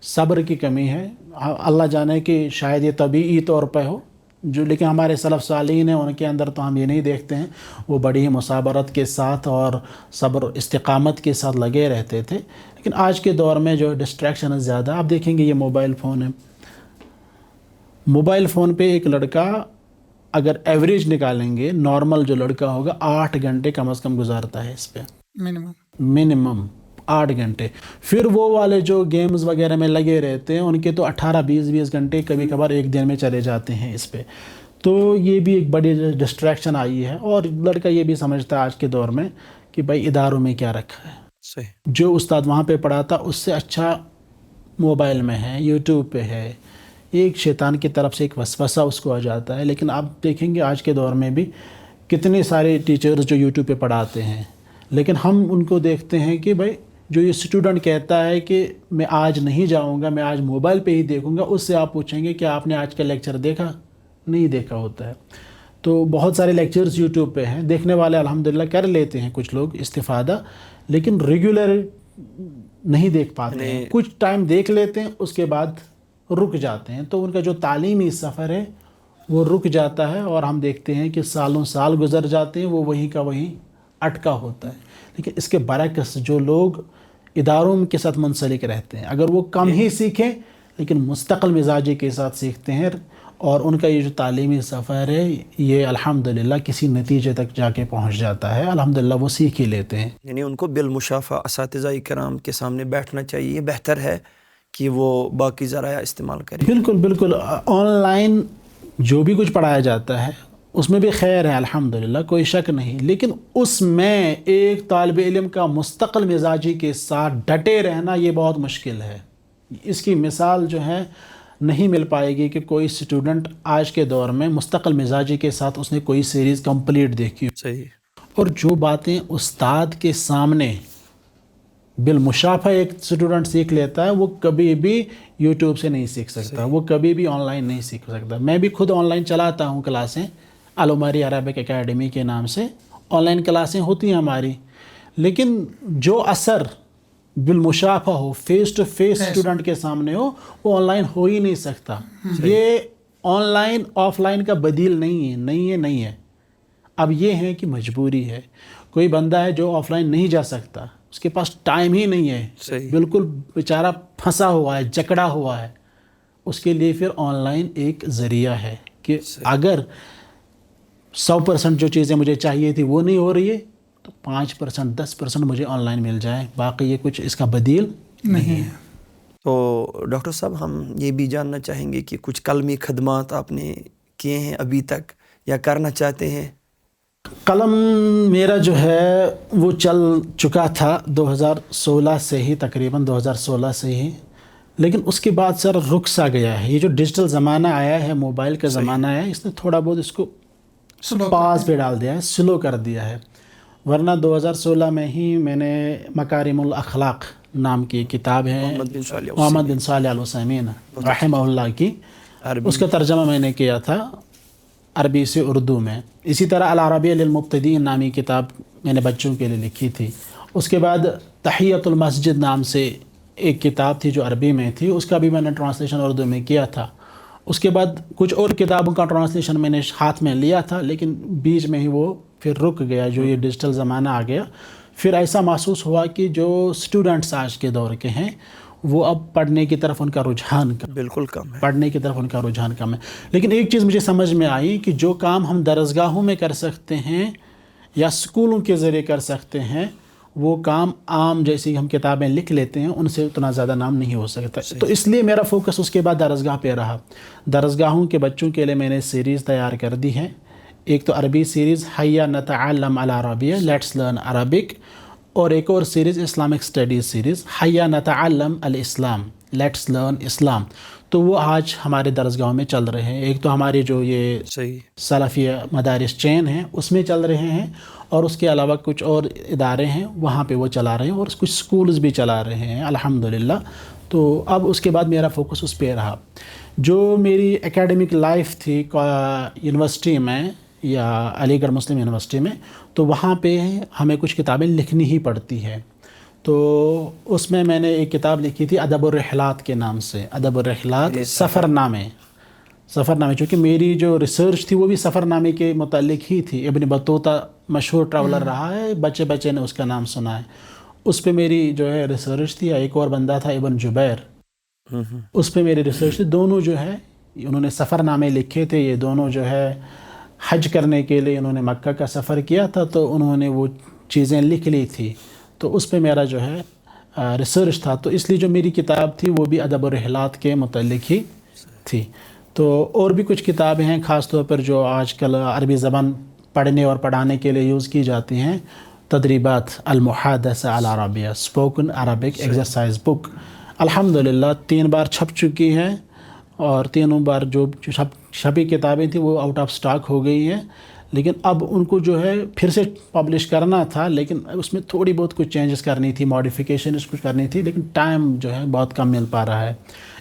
صبر کی کمی ہے. اللہ جانے کہ شاید یہ طبعی طور پہ ہو, جو لیکن ہمارے سلف صالحین ہیں ان کے اندر تو ہم یہ نہیں دیکھتے ہیں. وہ بڑی ہی مثابرت کے ساتھ اور صبر استقامت کے ساتھ لگے رہتے تھے. لیکن آج کے دور میں جو ڈسٹریکشن زیادہ, آپ دیکھیں گے یہ موبائل فون ہے. موبائل فون پہ ایک لڑکا اگر ایوریج نکالیں گے, نارمل جو لڑکا ہوگا 8 گھنٹے کم از کم گزارتا ہے اس پہ, منیمم 8 گھنٹے. پھر وہ والے جو گیمز وغیرہ میں لگے رہتے ہیں ان کے تو 18-20 گھنٹے کبھی کبھار ایک دن میں چلے جاتے ہیں اس پہ. تو یہ بھی ایک بڑی ڈسٹریکشن آئی ہے. اور لڑکا یہ بھی سمجھتا ہے آج کے دور میں کہ بھائی اداروں میں کیا رکھا ہے, صحیح, جو استاد وہاں پہ پڑھاتا اس سے اچھا موبائل میں ہے, یوٹیوب پہ ہے. ایک شیطان کی طرف سے ایک وسوسہ اس کو آ جاتا ہے. لیکن آپ دیکھیں گے آج کے دور میں بھی کتنے سارے ٹیچرز جو یوٹیوب پہ پڑھاتے ہیں, لیکن ہم ان کو دیکھتے ہیں کہ بھائی جو یہ اسٹوڈنٹ کہتا ہے کہ میں آج نہیں جاؤں گا, میں آج موبائل پہ ہی دیکھوں گا, اس سے آپ پوچھیں گے کہ آپ نے آج کا لیکچر دیکھا, نہیں دیکھا ہوتا ہے. تو بہت سارے لیکچرز یوٹیوب پہ ہیں, دیکھنے والے الحمدللہ کر لیتے ہیں کچھ لوگ استفادہ, لیکن ریگولر نہیں دیکھ پاتے ہیں. کچھ ٹائم دیکھ لیتے ہیں اس کے بعد رک جاتے ہیں, تو ان کا جو تعلیمی سفر ہے وہ رک جاتا ہے. اور ہم دیکھتے ہیں کہ سالوں سال گزر جاتے ہیں, وہ وہیں کا وہیں اٹکا ہوتا ہے. لیکن اس کے برعکس جو لوگ اداروں کے ساتھ منسلک رہتے ہیں, اگر وہ کم ہی سیکھیں لیکن مستقل مزاجی کے ساتھ سیکھتے ہیں, اور ان کا یہ جو تعلیمی سفر ہے یہ الحمدللہ کسی نتیجے تک جا کے پہنچ جاتا ہے, الحمدللہ وہ سیکھ ہی لیتے ہیں. یعنی ان کو بالمشافہ اساتذہ کرام کے سامنے بیٹھنا چاہیے. بہتر ہے کہ وہ باقی ذرائع استعمال کریں. بالکل بالکل. آن لائن جو بھی کچھ پڑھایا جاتا ہے اس میں بھی خیر ہے الحمدللہ, کوئی شک نہیں, لیکن اس میں ایک طالب علم کا مستقل مزاجی کے ساتھ ڈٹے رہنا یہ بہت مشکل ہے. اس کی مثال جو ہے نہیں مل پائے گی کہ کوئی اسٹوڈنٹ آج کے دور میں مستقل مزاجی کے ساتھ اس نے کوئی سیریز کمپلیٹ دیکھی. صحیح. اور جو باتیں استاد کے سامنے بالمشافہ ایک اسٹوڈنٹ سیکھ لیتا ہے وہ کبھی بھی یوٹیوب سے نہیں سیکھ سکتا, وہ کبھی بھی آن لائن نہیں سیکھ سکتا. میں بھی خود آن لائن چلاتا ہوں کلاسیں, العمری عربک اکیڈمی کے نام سے آن لائن کلاسیں ہوتی ہیں ہماری, لیکن جو اثر بالمشافہ ہو, فیس ٹو فیس اسٹوڈنٹ کے سامنے ہو, وہ آن لائن ہو ہی نہیں سکتا. یہ آن لائن آف لائن کا بدیل نہیں ہے. اب یہ ہے کہ مجبوری ہے. کوئی بندہ ہے جو آف لائن نہیں جا سکتا, اس کے پاس ٹائم ہی نہیں ہے, بالکل بیچارہ پھنسا ہوا ہے, جکڑا ہوا ہے, اس کے لیے پھر آن لائن ایک ذریعہ ہے کہ اگر 100% جو چیزیں مجھے چاہیے تھی وہ نہیں ہو رہی ہے تو 5% 10% مجھے آن لائن مل جائے, باقی یہ کچھ اس کا بدیل نہیں ہے. تو ڈاکٹر صاحب ہم یہ بھی جاننا چاہیں گے کہ کچھ قلمی خدمات آپ نے کیے ہیں ابھی تک یا کرنا چاہتے ہیں؟ قلم میرا جو ہے وہ چل چکا تھا 2016 سے ہی, تقریباً 2016 سے ہی, لیکن اس کے بعد سر رک سا گیا ہے. یہ جو ڈیجیٹل زمانہ آیا ہے, موبائل کا زمانہ آیا ہے, اس نے تھوڑا بہت اس کو پاز پہ ڈال دیا ہے, سلو کر دیا ہے. ورنہ 2016 میں ہی میں نے مکارم الاخلاق نام کی کتاب ہے محمد بن صالح العثیمین رحمہ اللہ کی, اس کا ترجمہ میں نے کیا تھا عربی سے اردو میں. اسی طرح العربیہ للمبتدئین نامی کتاب میں نے بچوں کے لیے لکھی تھی. اس کے بعد تحیۃ المسجد نام سے ایک کتاب تھی جو عربی میں تھی, اس کا بھی میں نے ٹرانسلیشن اردو میں کیا تھا. اس کے بعد کچھ اور کتابوں کا ٹرانسلیشن میں نے ہاتھ میں لیا تھا, لیکن بیچ میں ہی وہ پھر رک گیا. جو یہ ڈیجیٹل زمانہ آ گیا, پھر ایسا محسوس ہوا کہ جو اسٹوڈنٹس آج کے دور کے ہیں وہ اب پڑھنے کی طرف ان کا رجحان بالکل کم ہے. پڑھنے کی طرف ان کا رجحان کم ہے. لیکن ایک چیز مجھے سمجھ میں آئی کہ جو کام ہم درسگاہوں میں کر سکتے ہیں یا اسکولوں کے ذریعے کر سکتے ہیں وہ کام عام جیسے ہم کتابیں لکھ لیتے ہیں ان سے اتنا زیادہ نام نہیں ہو سکتا. تو اس لیے میرا فوکس اس کے بعد درسگاہ پہ رہا. درسگاہوں کے بچوں کے لیے میں نے سیریز تیار کر دی ہے. ایک تو عربی سیریز حیا نتعلم العربیہ لیٹس لرن عربک، اور ایک اور سیریز اسلامک اسٹڈیز سیریز حیا نتعلم الاسلام لیٹس لرن اسلام. تو وہ آج ہمارے درسگاہوں میں چل رہے ہیں. ایک تو ہماری جو یہ صحیح سلفیہ مدارس چین ہیں اس میں چل رہے ہیں، اور اس کے علاوہ کچھ اور ادارے ہیں وہاں پہ وہ چلا رہے ہیں، اور کچھ سکولز بھی چلا رہے ہیں الحمدللہ. تو اب اس کے بعد میرا فوکس اس پہ رہا. جو میری اکیڈمک لائف تھی یونیورسٹی میں یا علی گڑھ مسلم یونیورسٹی میں، تو وہاں پہ ہمیں کچھ کتابیں لکھنی ہی پڑتی ہے. تو اس میں نے ایک کتاب لکھی تھی ادب الرحلات کے نام سے. ادب الرحلات سفر نامے. چونکہ میری جو ریسرچ تھی وہ بھی سفر نامے کے متعلق ہی تھی. ابن بطوطہ مشہور ٹریولر رہا ہے، بچے نے اس کا نام سنا ہے. اس پہ میری جو ہے ریسرچ تھی. ایک اور بندہ تھا ابن جبیر، اس پہ میری ریسرچ تھی. دونوں جو ہے انہوں نے سفر نامے لکھے تھے. یہ دونوں جو ہے حج کرنے کے لیے انہوں نے مکہ کا سفر کیا تھا، تو انہوں نے وہ چیزیں لکھ لی تھی. تو اس پہ میرا جو ہے ریسرچ تھا. تو اس لیے جو میری کتاب تھی وہ بھی ادب الرحلات کے متعلق ہی تھی. تو اور بھی کچھ کتابیں ہیں خاص طور پر جو آج کل عربی زبان پڑھنے اور پڑھانے کے لیے یوز کی جاتی ہیں. تدریبات المحادثہ العربیہ اسپوکن عربک ایکسرسائز بک الحمدللہ 3 بار چھپ چکی ہے، اور تینوں بار جو چھپی کتابیں تھیں وہ آؤٹ آف سٹاک ہو گئی ہیں. لیکن اب ان کو جو ہے پھر سے پبلش کرنا تھا، لیکن اس میں تھوڑی بہت کچھ چینجز کرنی تھی، ماڈیفیکیشنز کچھ کرنی تھی، لیکن ٹائم جو ہے بہت کم مل پا رہا ہے.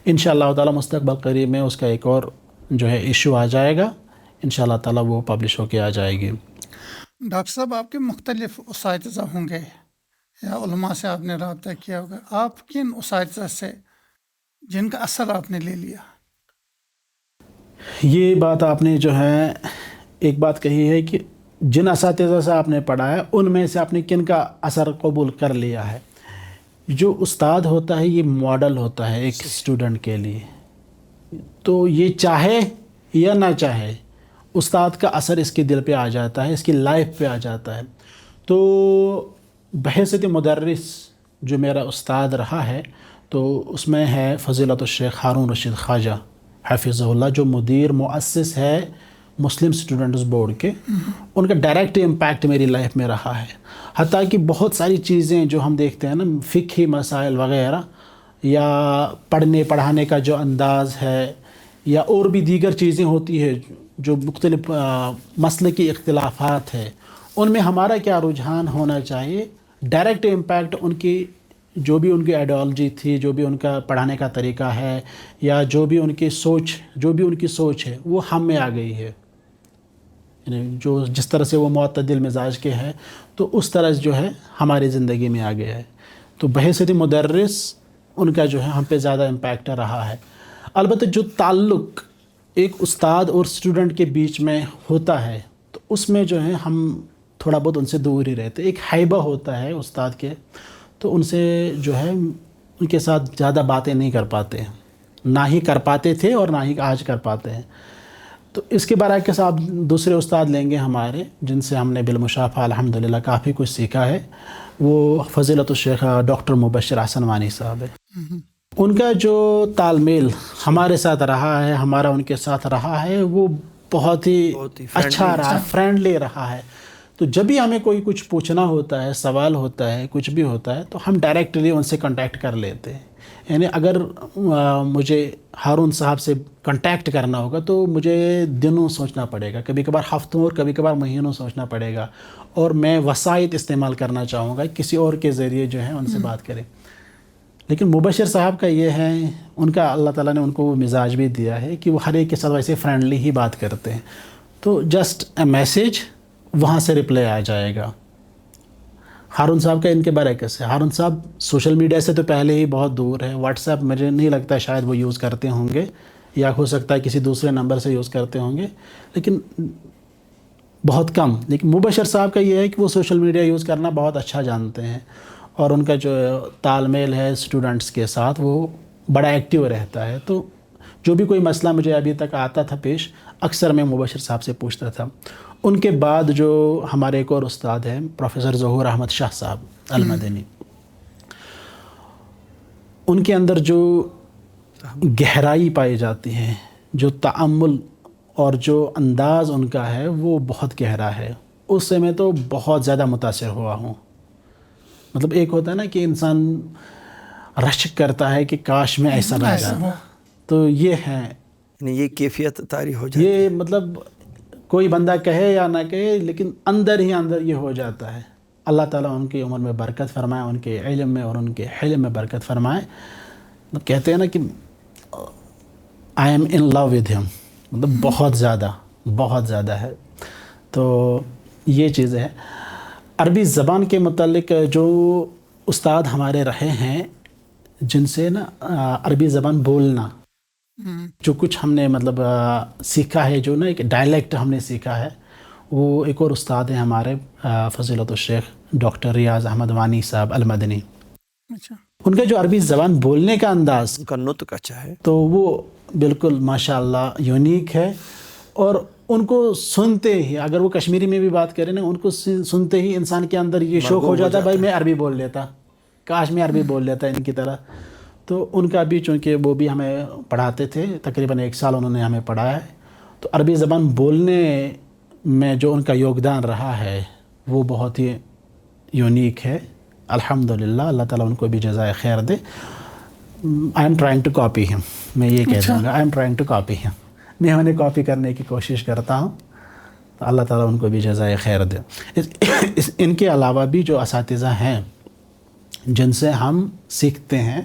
انشاءاللہ تعالی مستقبل قریب میں اس کا ایک اور جو ہے ایشو آ جائے گا، انشاءاللہ تعالی وہ پبلش ہو کے آ جائے گی. ڈاکٹر صاحب آپ کے مختلف اساتذہ ہوں گے یا علماء سے آپ نے رابطہ کیا ہوگا، آپ کن اساتذہ سے جن کا اثر آپ نے لے لیا؟ یہ بات آپ نے جو ہے ایک بات کہی ہے کہ جن اساتذہ سے آپ نے پڑھا ہے ان میں سے آپ نے کن کا اثر قبول کر لیا ہے. جو استاد ہوتا ہے یہ ماڈل ہوتا ہے ایک اسٹوڈنٹ کے لیے. تو یہ چاہے یا نہ چاہے استاد کا اثر اس کے دل پہ آ جاتا ہے، اس کی لائف پہ آ جاتا ہے. تو بحیثیت مدرس جو میرا استاد رہا ہے تو اس میں ہے فضیلت الشیخ ہارون رشید خواجہ حفظہ اللہ، جو مدیر مؤسس ہے مسلم اسٹوڈنٹس بورڈ کے. ان کا ڈائریکٹ امپیکٹ میری لائف میں رہا ہے. حتیٰ کہ بہت ساری چیزیں جو ہم دیکھتے ہیں نا، فقہی مسائل وغیرہ یا پڑھنے پڑھانے کا جو انداز ہے یا اور بھی دیگر چیزیں ہوتی ہے جو مختلف مسلکی اختلافات ہے، ان میں ہمارا کیا رجحان ہونا چاہیے. ڈائریکٹ امپیکٹ ان کی جو بھی ان کی آئیڈیالوجی تھی، جو بھی ان کا پڑھانے کا طریقہ ہے یا جو بھی ان کی سوچ ہے وہ ہم میں آ گئی ہے. یعنی جو جس طرح سے وہ معتدل مزاج کے ہیں تو اس طرح جو ہے ہماری زندگی میں آ گیا ہے. تو بحیثیت مدرس ان کا جو ہے ہم پہ زیادہ امپیکٹ رہا ہے. البتہ جو تعلق ایک استاد اور اسٹوڈنٹ کے بیچ میں ہوتا ہے تو اس میں جو ہے ہم تھوڑا بہت ان سے دور ہی رہتے. ایک ہیبہ ہوتا ہے استاد کے، تو ان سے جو ہے ان کے ساتھ زیادہ باتیں نہیں کر پاتے، نہ ہی کر پاتے تھے اور نہ ہی آج کر پاتے ہیں. تو اس کے برعکس آپ دوسرے استاد لیں گے ہمارے جن سے ہم نے بالمشافہ الحمدللہ کافی کچھ سیکھا ہے، وہ فضیلت الشیخ ڈاکٹر مبشر احسن وانی صاحب ہے. ان کا جو تال میل ہمارے ساتھ رہا ہے، ہمارا ان کے ساتھ رہا ہے، وہ بہت ہی اچھا رہا، فرینڈلی رہا ہے. تو جب بھی ہمیں کوئی کچھ پوچھنا ہوتا ہے، سوال ہوتا ہے، کچھ بھی ہوتا ہے، تو ہم ڈائریکٹلی ان سے کنٹیکٹ کر لیتے ہیں. یعنی اگر مجھے ہارون صاحب سے کنٹیکٹ کرنا ہوگا تو مجھے دنوں سوچنا پڑے گا، کبھی کبھار ہفتوں اور کبھی کبھار مہینوں سوچنا پڑے گا، اور میں وسائط استعمال کرنا چاہوں گا کسی اور کے ذریعے جو ہے ان سے بات کریں. لیکن مبشر صاحب کا یہ ہے، ان کا اللہ تعالیٰ نے ان کو وہ مزاج بھی دیا ہے کہ وہ ہر ایک کے ساتھ ویسے فرینڈلی ہی بات کرتے ہیں. تو جسٹ اے میسیج، وہاں سے رپلائی آ جائے گا. ہارون صاحب کا ان کے برعکس ہے. ہارون صاحب سوشل میڈیا سے تو پہلے ہی بہت دور ہے. واٹس ایپ مجھے نہیں لگتا شاید وہ یوز کرتے ہوں گے، یا ہو سکتا ہے کسی دوسرے نمبر سے یوز کرتے ہوں گے، لیکن بہت کم. لیکن مبشر صاحب کا یہ ہے کہ وہ سوشل میڈیا یوز کرنا بہت اچھا جانتے ہیں، اور ان کا جو تال میل ہے اسٹوڈنٹس کے ساتھ وہ بڑا ایکٹیو رہتا ہے. تو جو بھی کوئی مسئلہ مجھے ابھی تک آتا تھا پیش، اکثر میں مبشر صاحب سے پوچھتا تھا. ان کے بعد جو ہمارے ایک اور استاد ہیں پروفیسر ظہور احمد شاہ صاحب المدنی، ان کے اندر جو گہرائی پائی جاتی ہے، جو تأمل اور جو انداز ان کا ہے وہ بہت گہرا ہے. اس سے میں تو بہت زیادہ متاثر ہوا ہوں. مطلب ایک ہوتا ہے نا کہ انسان رشک کرتا ہے کہ کاش میں ایسا بن جاتا. تو یہ ہے، یعنی یہ کیفیت طاری ہو جاتی یہ مطلب کوئی بندہ کہے یا نہ کہے لیکن اندر ہی اندر یہ ہو جاتا ہے. اللہ تعالیٰ ان کی عمر میں برکت فرمائے، ان کے علم میں اور ان کے حلم میں برکت فرمائے. مطلب کہتے ہیں نا کہ I am in love with ہم، مطلب بہت زیادہ ہے. تو یہ چیز ہے. عربی زبان کے متعلق جو استاد ہمارے رہے ہیں جن سے نا عربی زبان بولنا جو کچھ ہم نے مطلب سیکھا ہے، جو نا ایک ڈائلیکٹ ہم نے سیکھا ہے، وہ ایک اور استاد ہیں ہمارے فضیلت الشیخ ڈاکٹر ریاض احمد وانی صاحب المدنی. اچھا. ان کا جو عربی زبان بولنے کا انداز، ان کا نطق اچھا ہے، تو وہ بالکل ماشاء اللہ یونیک ہے. اور ان کو سنتے ہی، اگر وہ کشمیری میں بھی بات کریں نا، ان کو سنتے ہی انسان کے اندر یہ شوق ہو جاتا ہے بھائی میں عربی بول لیتا، کاش میں عربی بول لیتا ان کی طرح. تو ان کا بھی چونکہ وہ بھی ہمیں پڑھاتے تھے، تقریباً 1 سال انہوں نے ہمیں پڑھایا ہے. تو عربی زبان بولنے میں جو ان کا یوگدان رہا ہے وہ بہت ہی یونیک ہے. الحمدللہ، اللہ تعالیٰ ان کو بھی جزائے خیر دے. I am trying to copy him, میں یہ کہہ دوں گا، I am trying to copy him. میں انہیں کاپی کرنے کی کوشش کرتا ہوں. تو اللہ تعالیٰ ان کو بھی جزائے خیر دے. ان کے علاوہ بھی جو اساتذہ ہیں جن سے ہم سیکھتے ہیں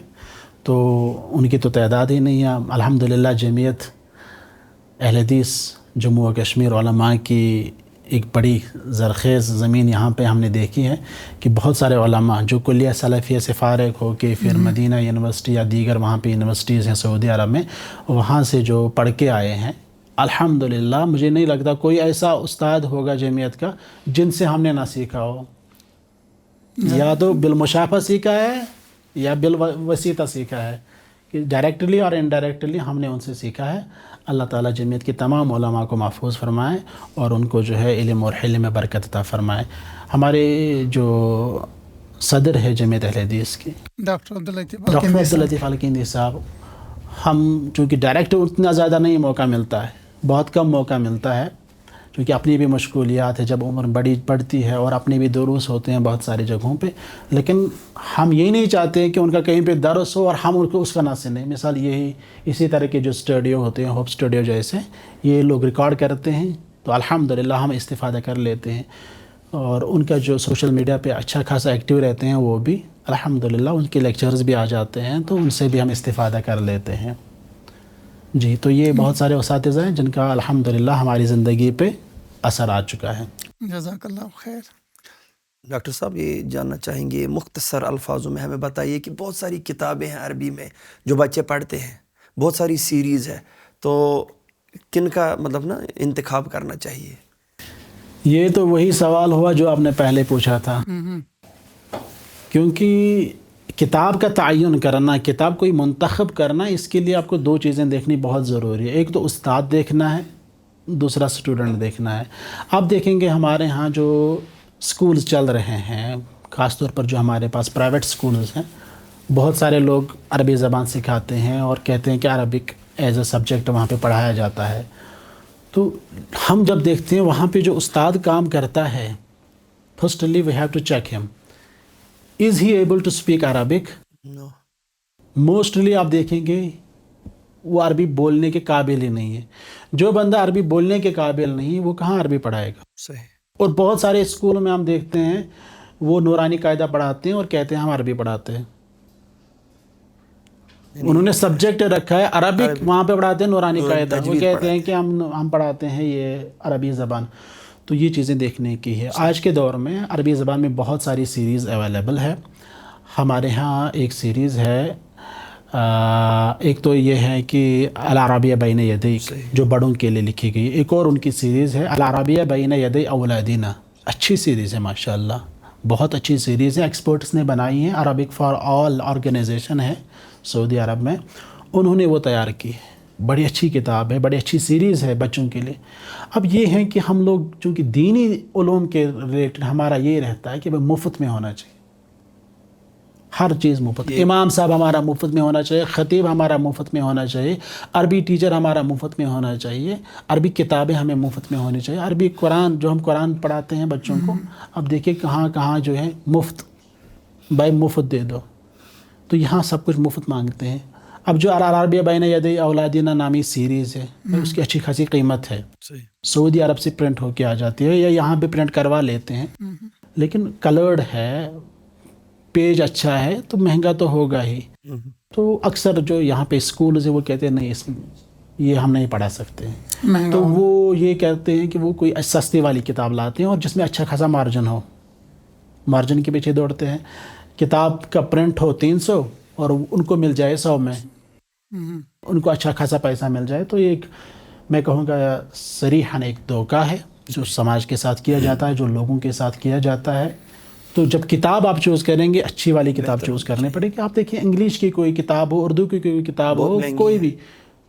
تو ان کی تو تعداد ہی نہیں ہے. الحمدللہ جمعیت اہل حدیث جموں و کشمیر علماء کی ایک بڑی زرخیز زمین یہاں پہ ہم نے دیکھی ہے کہ بہت سارے علماء جو کلیہ سلفیہ سے فارغ ہو کے پھر مدینہ یونیورسٹی یا دیگر وہاں پہ یونیورسٹیز ہیں سعودی عرب میں، وہاں سے جو پڑھ کے آئے ہیں، الحمدللہ مجھے نہیں لگتا کوئی ایسا استاد ہوگا جمعیت کا جن سے ہم نے نہ سیکھا ہو. یا تو بالمشافہ سیکھا ہے یا بالوسیطہ سیکھا ہے، کہ ڈائریکٹلی اور انڈائریکٹلی ہم نے ان سے سیکھا ہے. اللہ تعالیٰ جمعیت کی تمام علماء کو محفوظ فرمائے اور ان کو جو ہے علم اور حلم میں برکت عطا فرمائے. ہمارے جو صدر ہے جمعیت اہل حدیث کی ڈاکٹر عبداللطیف الکندی صاحب، ہم چونکہ ڈائریکٹ اتنا زیادہ نہیں موقع ملتا ہے، بہت کم موقع ملتا ہے کیونکہ اپنی بھی مشغولیات ہے، جب عمر بڑھتی ہے اور اپنے بھی دروس ہوتے ہیں بہت ساری جگہوں پہ. لیکن ہم یہی نہیں چاہتے کہ ان کا کہیں پہ درس ہو اور ہم ان کو اس کا نہ سنیں. مثال یہی اسی طرح کے جو اسٹوڈیو ہوتے ہیں، ہوپ اسٹوڈیو جیسے، یہ لوگ ریکارڈ کرتے ہیں تو الحمدللہ ہم استفادہ کر لیتے ہیں. اور ان کا جو سوشل میڈیا پہ اچھا خاصا ایکٹیو رہتے ہیں وہ بھی الحمدللہ، ان کے لیکچرز بھی آ جاتے ہیں تو ان سے بھی ہم استفادہ کر لیتے ہیں. جی، تو یہ بہت سارے اساتذہ ہیں جن کا الحمدللہ ہماری زندگی پہ اثر آ چکا ہے. جزاک اللہ خیر. ڈاکٹر صاحب یہ جاننا چاہیں گے، مختصر الفاظوں میں ہمیں بتائیے کہ بہت ساری کتابیں ہیں عربی میں جو بچے پڑھتے ہیں، بہت ساری سیریز ہے، تو کن کا مطلب نا انتخاب کرنا چاہیے؟ یہ تو وہی سوال ہوا جو آپ نے پہلے پوچھا تھا، کیونکہ کتاب کا تعین کرنا، کتاب کوئی منتخب کرنا، اس کے لیے آپ کو 2 چیزیں دیکھنی بہت ضروری ہے. ایک تو استاد دیکھنا ہے، دوسرا اسٹوڈنٹ دیکھنا ہے. آپ دیکھیں گے ہمارے ہاں جو سکولز چل رہے ہیں، خاص طور پر جو ہمارے پاس پرائیویٹ سکولز ہیں، بہت سارے لوگ عربی زبان سکھاتے ہیں اور کہتے ہیں کہ عربک ایز اے سبجیکٹ وہاں پہ پڑھایا جاتا ہے. تو ہم جب دیکھتے ہیں وہاں پہ جو استاد کام کرتا ہے، firstly we have to check him, is he able to speak Arabic? No. Mostly آپ دیکھیں گے وہ عربی بولنے کے قابل ہی نہیں ہے. جو بندہ عربی بولنے کے قابل نہیں، وہ کہاں عربی پڑھائے گا؟ صحیح. اور بہت سارے اسکولوں میں ہم دیکھتے ہیں وہ نورانی قاعدہ پڑھاتے ہیں اور کہتے ہیں ہم عربی پڑھاتے ہیں. انہوں نے سبجیکٹ رکھا ہے عربک، وہاں پہ پڑھاتے ہیں نورانی قاعدہ، وہ کہتے ہیں کہ ہم پڑھاتے ہیں یہ عربی زبان. تو یہ چیزیں دیکھنے کی ہے. آج کے دور میں عربی زبان میں بہت ساری سیریز اویلیبل ہے. ہمارے ہاں ایک سیریز ہے، ایک تو یہ ہے کہ العربیہ بین یدی جو بڑوں کے لیے لکھی گئی. ایک اور ان کی سیریز ہے العربیہ بین یدی اولادنا، اچھی سیریز ہے ماشاءاللہ، بہت اچھی سیریز ہے, ایکسپرٹس نے بنائی ہیں, عربک فار آل آرگنائزیشن ہے سعودی عرب میں, انہوں نے وہ تیار کی ہے. بڑی اچھی کتاب ہے, بڑی اچھی سیریز ہے بچوں کے لیے. اب یہ ہے کہ ہم لوگ چونکہ دینی علوم کے ریلیٹڈ ہمارا یہ رہتا ہے کہ مفت میں ہونا چاہیے, ہر چیز مفت. امام صاحب ہمارا مفت میں ہونا چاہیے, خطیب ہمارا مفت میں ہونا چاہیے, عربی ٹیچر ہمارا مفت میں ہونا چاہیے, عربی کتابیں ہمیں مفت میں ہونی چاہیے, عربی قرآن جو ہم قرآن پڑھاتے ہیں بچوں کو, اب دیکھیں کہاں کہاں جو ہے مفت, بھائی مفت دے دو, تو یہاں سب کچھ مفت مانگتے ہیں. اب جو العربیہ بین یدی اولادنا نامی سیریز ہے, اس کی اچھی خاصی قیمت ہے, سعودی عرب سے پرنٹ ہو کے آ جاتی ہے یا یہاں پہ پرنٹ کروا لیتے ہیں, لیکن کلرڈ ہے, پیج اچھا ہے, تو مہنگا تو ہوگا ہی. تو اکثر جو یہاں پہ اسکولز ہیں وہ کہتے ہیں نہیں یہ ہم نہیں پڑھا سکتے ہیں, تو وہ یہ کہتے ہیں کہ وہ کوئی سستی والی کتاب لاتے ہیں اور جس میں اچھا خاصا مارجن ہو, مارجن کے پیچھے دوڑتے ہیں. کتاب کا پرنٹ ہو 300 اور ان کو مل جائے 100 میں, ان کو اچھا خاصا پیسہ مل جائے. تو ایک میں کہوں گا صریحاً ایک دھوکہ ہے جو سماج کے ساتھ کیا جاتا ہے, جو لوگوں کے ساتھ کیا جاتا ہے. تو جب کتاب آپ چوز کریں گے اچھی والی کتاب چوز کرنے پڑے گی. آپ دیکھیں انگلش کی کوئی کتاب ہو, اردو کی کوئی کتاب ہو, کوئی بھی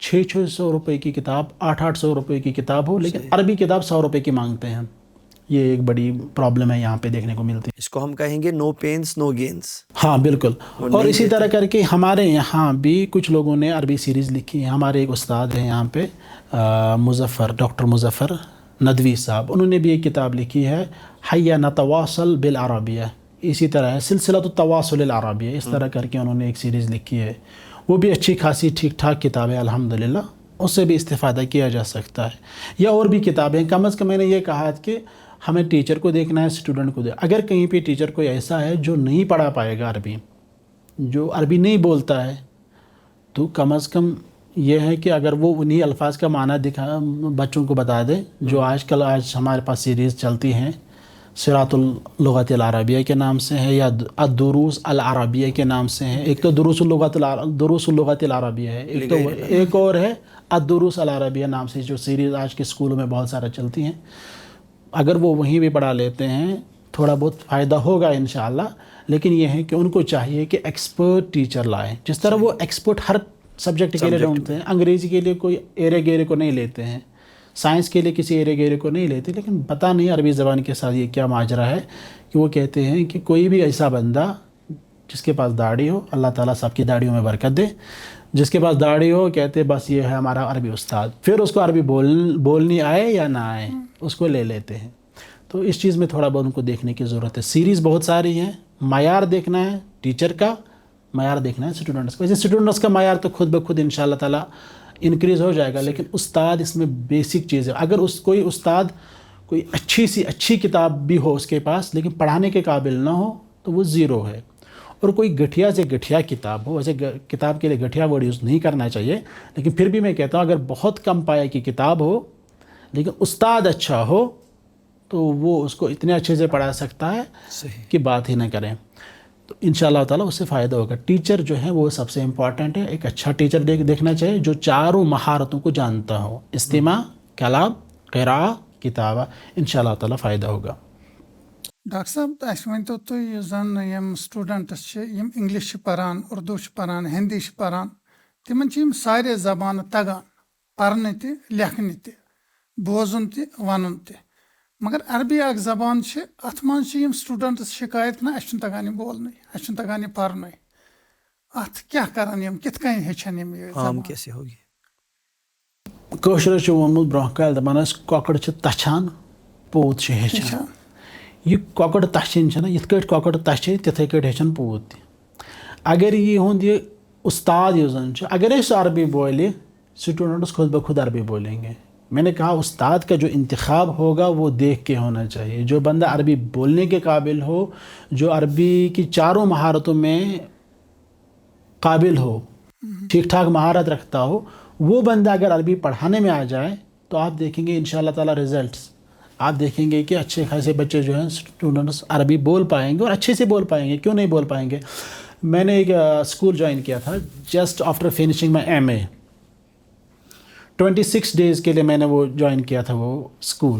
600 روپے کی کتاب, 800 روپے کی کتاب ہو, لیکن عربی کتاب 100 روپے کی مانگتے ہیں. یہ ایک بڑی پرابلم ہے یہاں پہ دیکھنے کو ملتی ہے. اس کو ہم کہیں گے نو پینس نو گینس. ہاں بالکل. اور اسی طرح کر کے ہمارے یہاں بھی کچھ لوگوں نے عربی سیریز لکھی ہے. ہمارے ایک استاد ہیں یہاں پہ مظفر, ڈاکٹر مظفر ندوی صاحب, انہوں نے بھی ایک کتاب لکھی ہے حیا نتواصل بالعربیہ, اسی طرح ہے سلسلۃ التواصل العربیہ, اس طرح کر کے انہوں نے ایک سیریز لکھی ہے. وہ بھی اچھی خاصی ٹھیک ٹھاک کتاب ہے الحمدللہ, اس سے بھی استفادہ کیا جا سکتا ہے. یا اور بھی کتابیں, کم از کم میں نے یہ کہا کہ ہمیں ٹیچر کو دیکھنا ہے, اسٹوڈنٹ کو اگر کہیں پہ ٹیچر کوئی ایسا ہے جو نہیں پڑھا پائے گا عربی, جو عربی نہیں بولتا ہے, تو کم از کم یہ ہے کہ اگر وہ انہی الفاظ کا معنی بچوں کو بتا دے, جو آج ہمارے پاس سیریز چلتی ہیں صراط اللغت العربیہ کے نام سے ہے, یا الدروس العربیہ کے نام سے ہے. ایک تو دروس اللغت العربیہ ہے, ایک اور ہے الدروس العربیہ نام سے, جو سیریز آج کے اسکولوں میں بہت سارا چلتی ہیں. اگر وہ وہیں بھی پڑھا لیتے ہیں تھوڑا بہت فائدہ ہوگا انشاءاللہ. لیکن یہ ہے کہ ان کو چاہیے کہ ایکسپرٹ ٹیچر لائیں, جس طرح وہ ایکسپرٹ ہر سبجیکٹ کے لیے ڈھونڈتے ہیں. انگریزی کے لیے کوئی ایرے گیرے کو نہیں لیتے ہیں, سائنس کے لیے کسی ایرے گیرے کو نہیں لیتے, لیکن پتہ نہیں عربی زبان کے ساتھ یہ کیا ماجرا ہے کہ وہ کہتے ہیں کہ کوئی بھی ایسا بندہ جس کے پاس داڑھی ہو, اللہ تعالیٰ سب کی داڑھیوں میں برکت دے, جس کے پاس داڑھی ہو کہتے بس یہ ہے ہمارا عربی استاد. پھر اس کو عربی بولنی آئے یا نہ آئے اس کو لے لیتے ہیں. تو اس چیز میں تھوڑا بہت ان کو دیکھنے کی ضرورت ہے. سیریز بہت ساری ہیں, معیار دیکھنا ہے ٹیچر کا, معیار دیکھنا ہے اسٹوڈنٹس کا. ویسے اسٹوڈنٹس کا معیار تو خود بخود انشاءاللہ تعالیٰ انکریز ہو جائے گا, لیکن استاد اس میں بیسک چیز ہے. اگر کوئی استاد کوئی اچھی کتاب بھی ہو اس کے پاس, لیکن پڑھانے کے قابل نہ ہو, تو وہ زیرو ہے. اور کوئی گٹھیا سے گٹھیا کتاب ہو, ویسے کتاب کے لیے گٹھیا ورڈ یوز نہیں کرنا چاہیے, لیکن پھر بھی میں کہتا ہوں اگر بہت کم پایہ کی کتاب ہو لیکن استاد اچھا ہو, تو وہ اس کو اتنے اچھے سے پڑھا سکتا ہے کہ بات ہی نہ کریں. تو انشاءاللہ تعالیٰ اس سے فائدہ ہوگا. ٹیچر جو ہے وہ سب سے امپورٹنٹ ہے. ایک اچھا ٹیچر دیکھنا چاہیے جو چاروں مہارتوں کو جانتا ہو, استماع, کلام, قراءہ, کتابہ. انشاءاللہ تعالیٰ فائدہ ہوگا. ڈاکٹر صاحب اَسہِ ؤنۍتو تُہۍ زَن یِم سٹوٗڈنٛٹٕس چھِ یِم اِنٛگلِش چھِ پَران, اُردو چھِ پَران, ہِندی چھِ پَران, تِمن چھِ یِم سارے زبانہٕ تَگان, پَرنہٕ تہِ, لیکھنہٕ تہِ, بوزُن تہِ, وَنُن تہِ, مگر عربی اکھ زبان چھِ, اَتھ منٛز چھِ یِم سٹوٗڈنٛٹٕس شِکایت کَران اَسہِ چھُنہٕ تَگان یہِ بولنُے, اَسہِ چھُنہٕ تَگان یہِ پَرنُے. اَتھ کیٛاہ کَران یِم, کِتھ کٔنۍ ہیٚچھن یِم یہِ زبان؟ کیسے ہوگی؟ کٲشرِ چھُ ووٚنمُت برٛونٛہہ کالہِ دَپان ٲسۍ کۄکٕر چھِ تَچھان پوٗت چھِ ہیٚچھان. یہِ کۄکٕر تَچھِنۍ چھَنہ, یِتھ کٲٹھۍ کۄکٕر تَچھے تِتھَے کٲٹھۍ ہیٚچھان پوٗت تہِ. اگر یِہُنٛد یہِ استاد یُس زَن چھُ, اگرے سُہ عربی بولہِ, اسٹوڈنٹس خود بخود عربی بولیں گے. میں نے کہا استاد کا جو انتخاب ہوگا وہ دیکھ کے ہونا چاہیے. جو بندہ عربی بولنے کے قابل ہو, جو عربی کی چاروں مہارتوں میں قابل ہو, ٹھیک ٹھاک مہارت رکھتا ہو, وہ بندہ اگر عربی پڑھانے میں آ جائے تو آپ دیکھیں گے انشاءاللہ تعالیٰ ریزلٹس. آپ دیکھیں گے کہ اچھے خاصے بچے جو ہیں اسٹوڈنٹس عربی بول پائیں گے, اور اچھے سے بول پائیں گے. کیوں نہیں بول پائیں گے؟ میں نے ایک اسکول جوائن کیا تھا just after finishing my M a. 26 days کے لیے میں نے وہ جوائن کیا تھا وہ اسکول.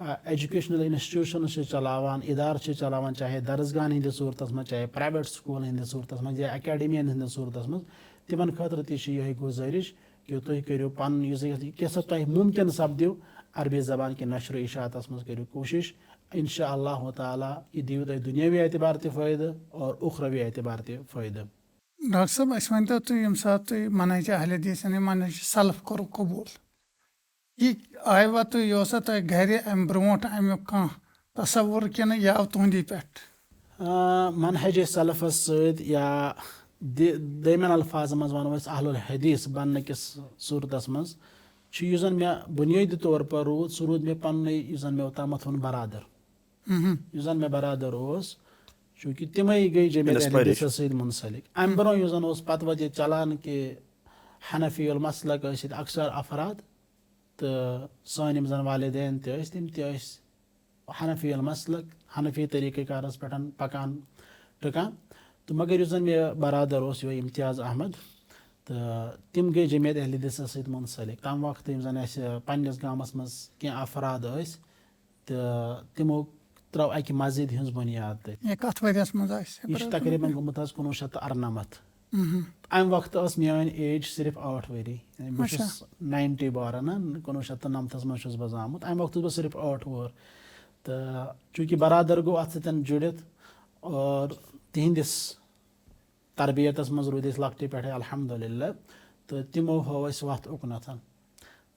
ایجوکیشنل انسٹیٹیوشن چلاوان ادارٕ چھِ چلاوان چاہے درسگاہن ہِنٛدِس صوٗرتس منٛز چاہے پرٛایویٹ سکوٗلن ہِنٛدِس صوٗرتس منٛز یا اکیڈمین ہِنٛدِس صوٗرتس منٛز تِمن خٲطرٕ تہِ چھِ یِہوٚے گُزٲرِش کہِ تُہۍ کٔرِو پنُن یُس کیٛاہ سا تۄہہِ مُمکِن سپدِو عربی زبان کہِ نشر و اشاعتس منٛز کٔرِو کوٗشِش انشاء اللہ تعالیٰ یہِ دِیِو تۄہہِ دُنیٲوی اعتبار تہِ فٲیدٕ اور اُخروی اعتبار تہِ فٲیدٕ. ڈاکٹر صٲب اَسہِ ؤنۍتو تُہۍ ییٚمہِ ساتہٕ تُہۍ منہج اہل حدیث یعنی منہج سلف کوٚرُکھ قبوٗل یہِ آیوا تُہۍ یہِ اوسا تۄہہِ گرِ اَمہِ برونٛٹھ اَمیُک کانٛہہ تصوُر کِنہٕ یہِ آو تُہنٛدی پٮ۪ٹھ؟ منہج سلفس سۭتۍ یا دٔیمٮ۪ن الفاظن منٛز ونو أسۍ اہل الحدیث بننہٕ کِس صوٗرتس منٛز چھُ یُس زن مےٚ بُنیٲدی طور پر روٗد سُہ روٗد مےٚ پننُے یُس زن مےٚ اوٚتامتھ ووٚن برادر یُس زن مےٚ برادر اوس چوٗنٛکہِ تِمے گٔے جمیعت اہل حدیثس سۭتۍ منسلک امہِ برونٛہہ یُس زن اوس پتہٕ وتہِ چلان کہِ حنفی المسلک ٲسۍ ییٚتہِ اکثر افراد تہٕ سٲنۍ یِم زن والدین تہِ ٲسۍ تِم تہِ ٲسۍ حنفی المسلک حنفی طریٖقہٕ کارس پٮ۪ٹھ پکان ٹٕکان تہٕ مگر یُس زن مےٚ برادر اوس یِہوٚے امتیاز احمد تہٕ تِم گٔے جمیعت اہل حدیثس سۭتۍ منسلک تمہِ وقتہٕ یِم زن اَسہِ پننِس گامس منٛز کینٛہہ افراد ٲسۍ تہٕ تِمو ترٲو اکہِ مسجد ہٕنٛز بُنیاد تتہِ. کتھ ؤرۍیس منٛز آسہِ یہِ چھُ تقریٖبن گوٚمُت حظ 1998. امہِ وقتہٕ ٲس میٲنۍ ایج صرف 8 ؤری بہٕ چھُس 90 بارن 1999 منٛز چھُس بہٕ زامُت امہِ وقتہٕ اوسُس بہٕ صرف 8 وُہُر تہٕ چوٗنٛکہِ برادر گوٚو اتھ سۭتۍ جُڑِتھ اور تِہنٛدِس تربیتس منٛز روٗدۍ أسۍ لۄکٹہِ پٮ۪ٹھے الحمدُاللہ تہٕ تِمو ہٲو اسہِ وتھ اُکنتھ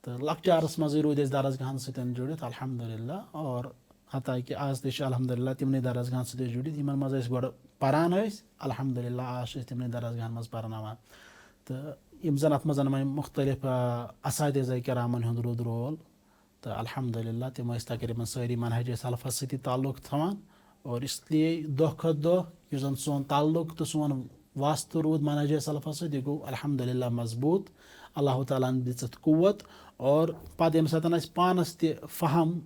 تہٕ لۄکچارس منٛزٕے روٗدۍ أسۍ درسگاہن سۭتۍ جُڑِتھ الحمدُاللہ اور حتٰی کہِ آز تہِ چھِ الحمدُاللہ تِمنٕے درسگاہن سۭتۍ جُڑِتھ یِمن منٛز أسۍ گۄڈٕ پران ٲسۍ الحمدُاللہ آز چھِ أسۍ تِمنٕے درسگاہن منٛز پرناوان تہٕ یِم زن اتھ منٛز وۄنۍ مُختٔلِف اساتذہ کرامن ہُنٛد روٗد رول تہٕ الحمدُاللہ تِم ٲسۍ تقریٖبن سٲری منہج سلفس سۭتی تعلق تھاوان اور اس لیے دۄہ کھۄتہٕ دۄہ یُس زن سون تعلق تہٕ سون واسطہٕ روٗد منہج سلفس سۭتۍ یہِ گوٚو الحمدُاللہ مضبوٗط اللہ تعالیٰ ہن دِژ اتھ قوت اور پتہٕ ییٚمہِ ساتہٕ اسہِ پانس تہِ فہم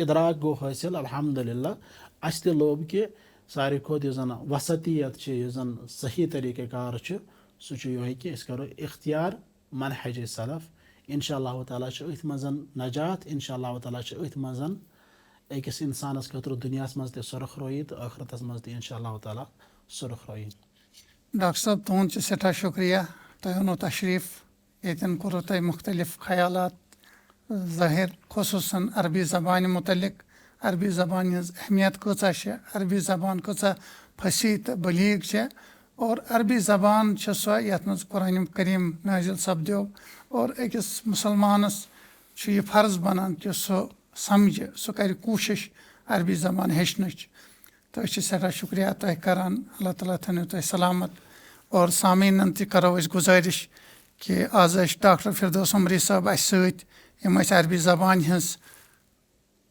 اِدراک گوٚو حٲصِل الحمدُاللہ اسہِ تہِ لوٚب کہِ ساروی کھۄتہٕ یُس زن وسطیت چھِ یُس زن صحیح طریٖقہٕ کار چھُ سُہ چھُ یِہوٚے کہِ أسۍ کرو اختیار منہج سلف انشاء اللہ تعالیٰ چھُ أتھۍ منٛز نجات انشاء اللہ تعالیٰ چھُ أتھۍ منٛز أکِس انسانس خٲطرٕ دُنیاہس منٛز تہِ سُرخرٲیی تہٕ ٲخرتس منٛز تہِ انشاء اللہ تعالیٰ سُرخرٲیی. ڈاکٹر صٲب تُہُنٛد چھُ سٮ۪ٹھاہ شُکریہ تۄہہِ اوٚنوٕ تشریٖف ییٚتٮ۪ن کوٚروٕ تۄہہِ مُختلِف خیالات ظٲہِر خصوٗصن عربی زبانہِ مُتعلق عربی زبانہِ ہٕنٛز اہمیت کۭژاہ چھےٚ عربی زبان کۭژاہ فصیح تہٕ بلیٖغ چھےٚ اور عربی زبان چھِ سۄ یتھ منٛز قرآنِ کریم نٲزِل سپدیو اور أکِس مُسلمانس چھُ یہِ فرض بنان کہِ سُہ سمجھِ سُہ کرِ کوٗشِش عربی زبان ہیٚچھنٕچ تہٕ أسۍ چھِ سٮ۪ٹھاہ شُکریہ تۄہہِ کران اللہ تعالیٰ تھٲینو تۄہہِ سلامت اور سامیٖنن تہِ کرو أسۍ گُزٲرِش کہِ آز ٲسۍ ڈاکٹر فردوس عمری صٲب اسہِ سۭتۍ یِم ٲسۍ عربی زبانہِ ہٕنٛز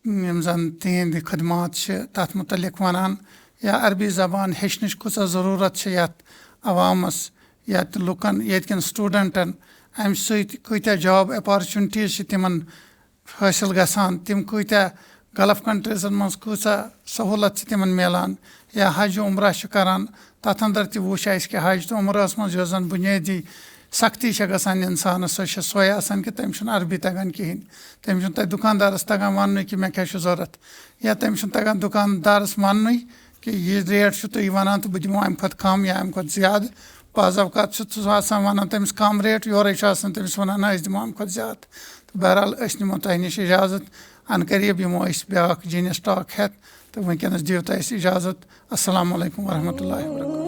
یِم زن تِہنٛدِ خدمات چھِ تتھ مُتعلق ونان یا عربی زبان ہیٚچھنٕچ کۭژاہ ضروٗرت چھِ یتھ عوامس یتھ لُکن ییٚتہِ کٮ۪ن سٹوٗڈنٹن امہِ سۭتۍ کۭتیاہ جاب اپارچُنٹیٖز چھِ تِمن حٲصِل گژھان تِم کۭتیاہ گلف کنٹریٖزن منٛز کۭژاہ سہوٗلت چھِ تِمن میلان یا حج عمرہ چھِ کران تتھ انٛدر تہِ وٕچھ اسہِ کہِ حج تہٕ عمرہس منٛز یۄس زن بُنیٲدی سختی چھےٚ گژھان انسانس سۄ چھےٚ سۄے آسان کہِ تٔمِس چھُنہٕ عربی تگان کہیٖنۍ تٔمِس چھُنہٕ تتہِ دُکاندارس تگان وننُے کہِ مےٚ کیٛاہ چھُ ضروٗرت یا تٔمِس چھُنہٕ تگان دُکاندارس وننُے کہِ یہِ ریٹ چھُ تُہۍ ونان تہٕ بہٕ دِمو امہِ کھۄتہٕ کم یا امہِ کھۄتہٕ زیادٕ بعض اوقات چھُ سُہ آسان ونان تٔمِس کم ریٹ یورے چھُ آسان تٔمِس ونان نہ أسۍ دِمو امہِ کھۄتہٕ زیادٕ تہٕ بہرحال أسۍ نِمو تۄہہِ نِش اِجازت ان قریٖب یِمو أسۍ بیٛاکھ جیٖنس ٹاک ہٮ۪تھ تہٕ وٕنکٮ۪نس دِیِو تۄہہِ اَسہِ اِجازت السلام علیکم ورحمتہ اللہ وبرکاتہ.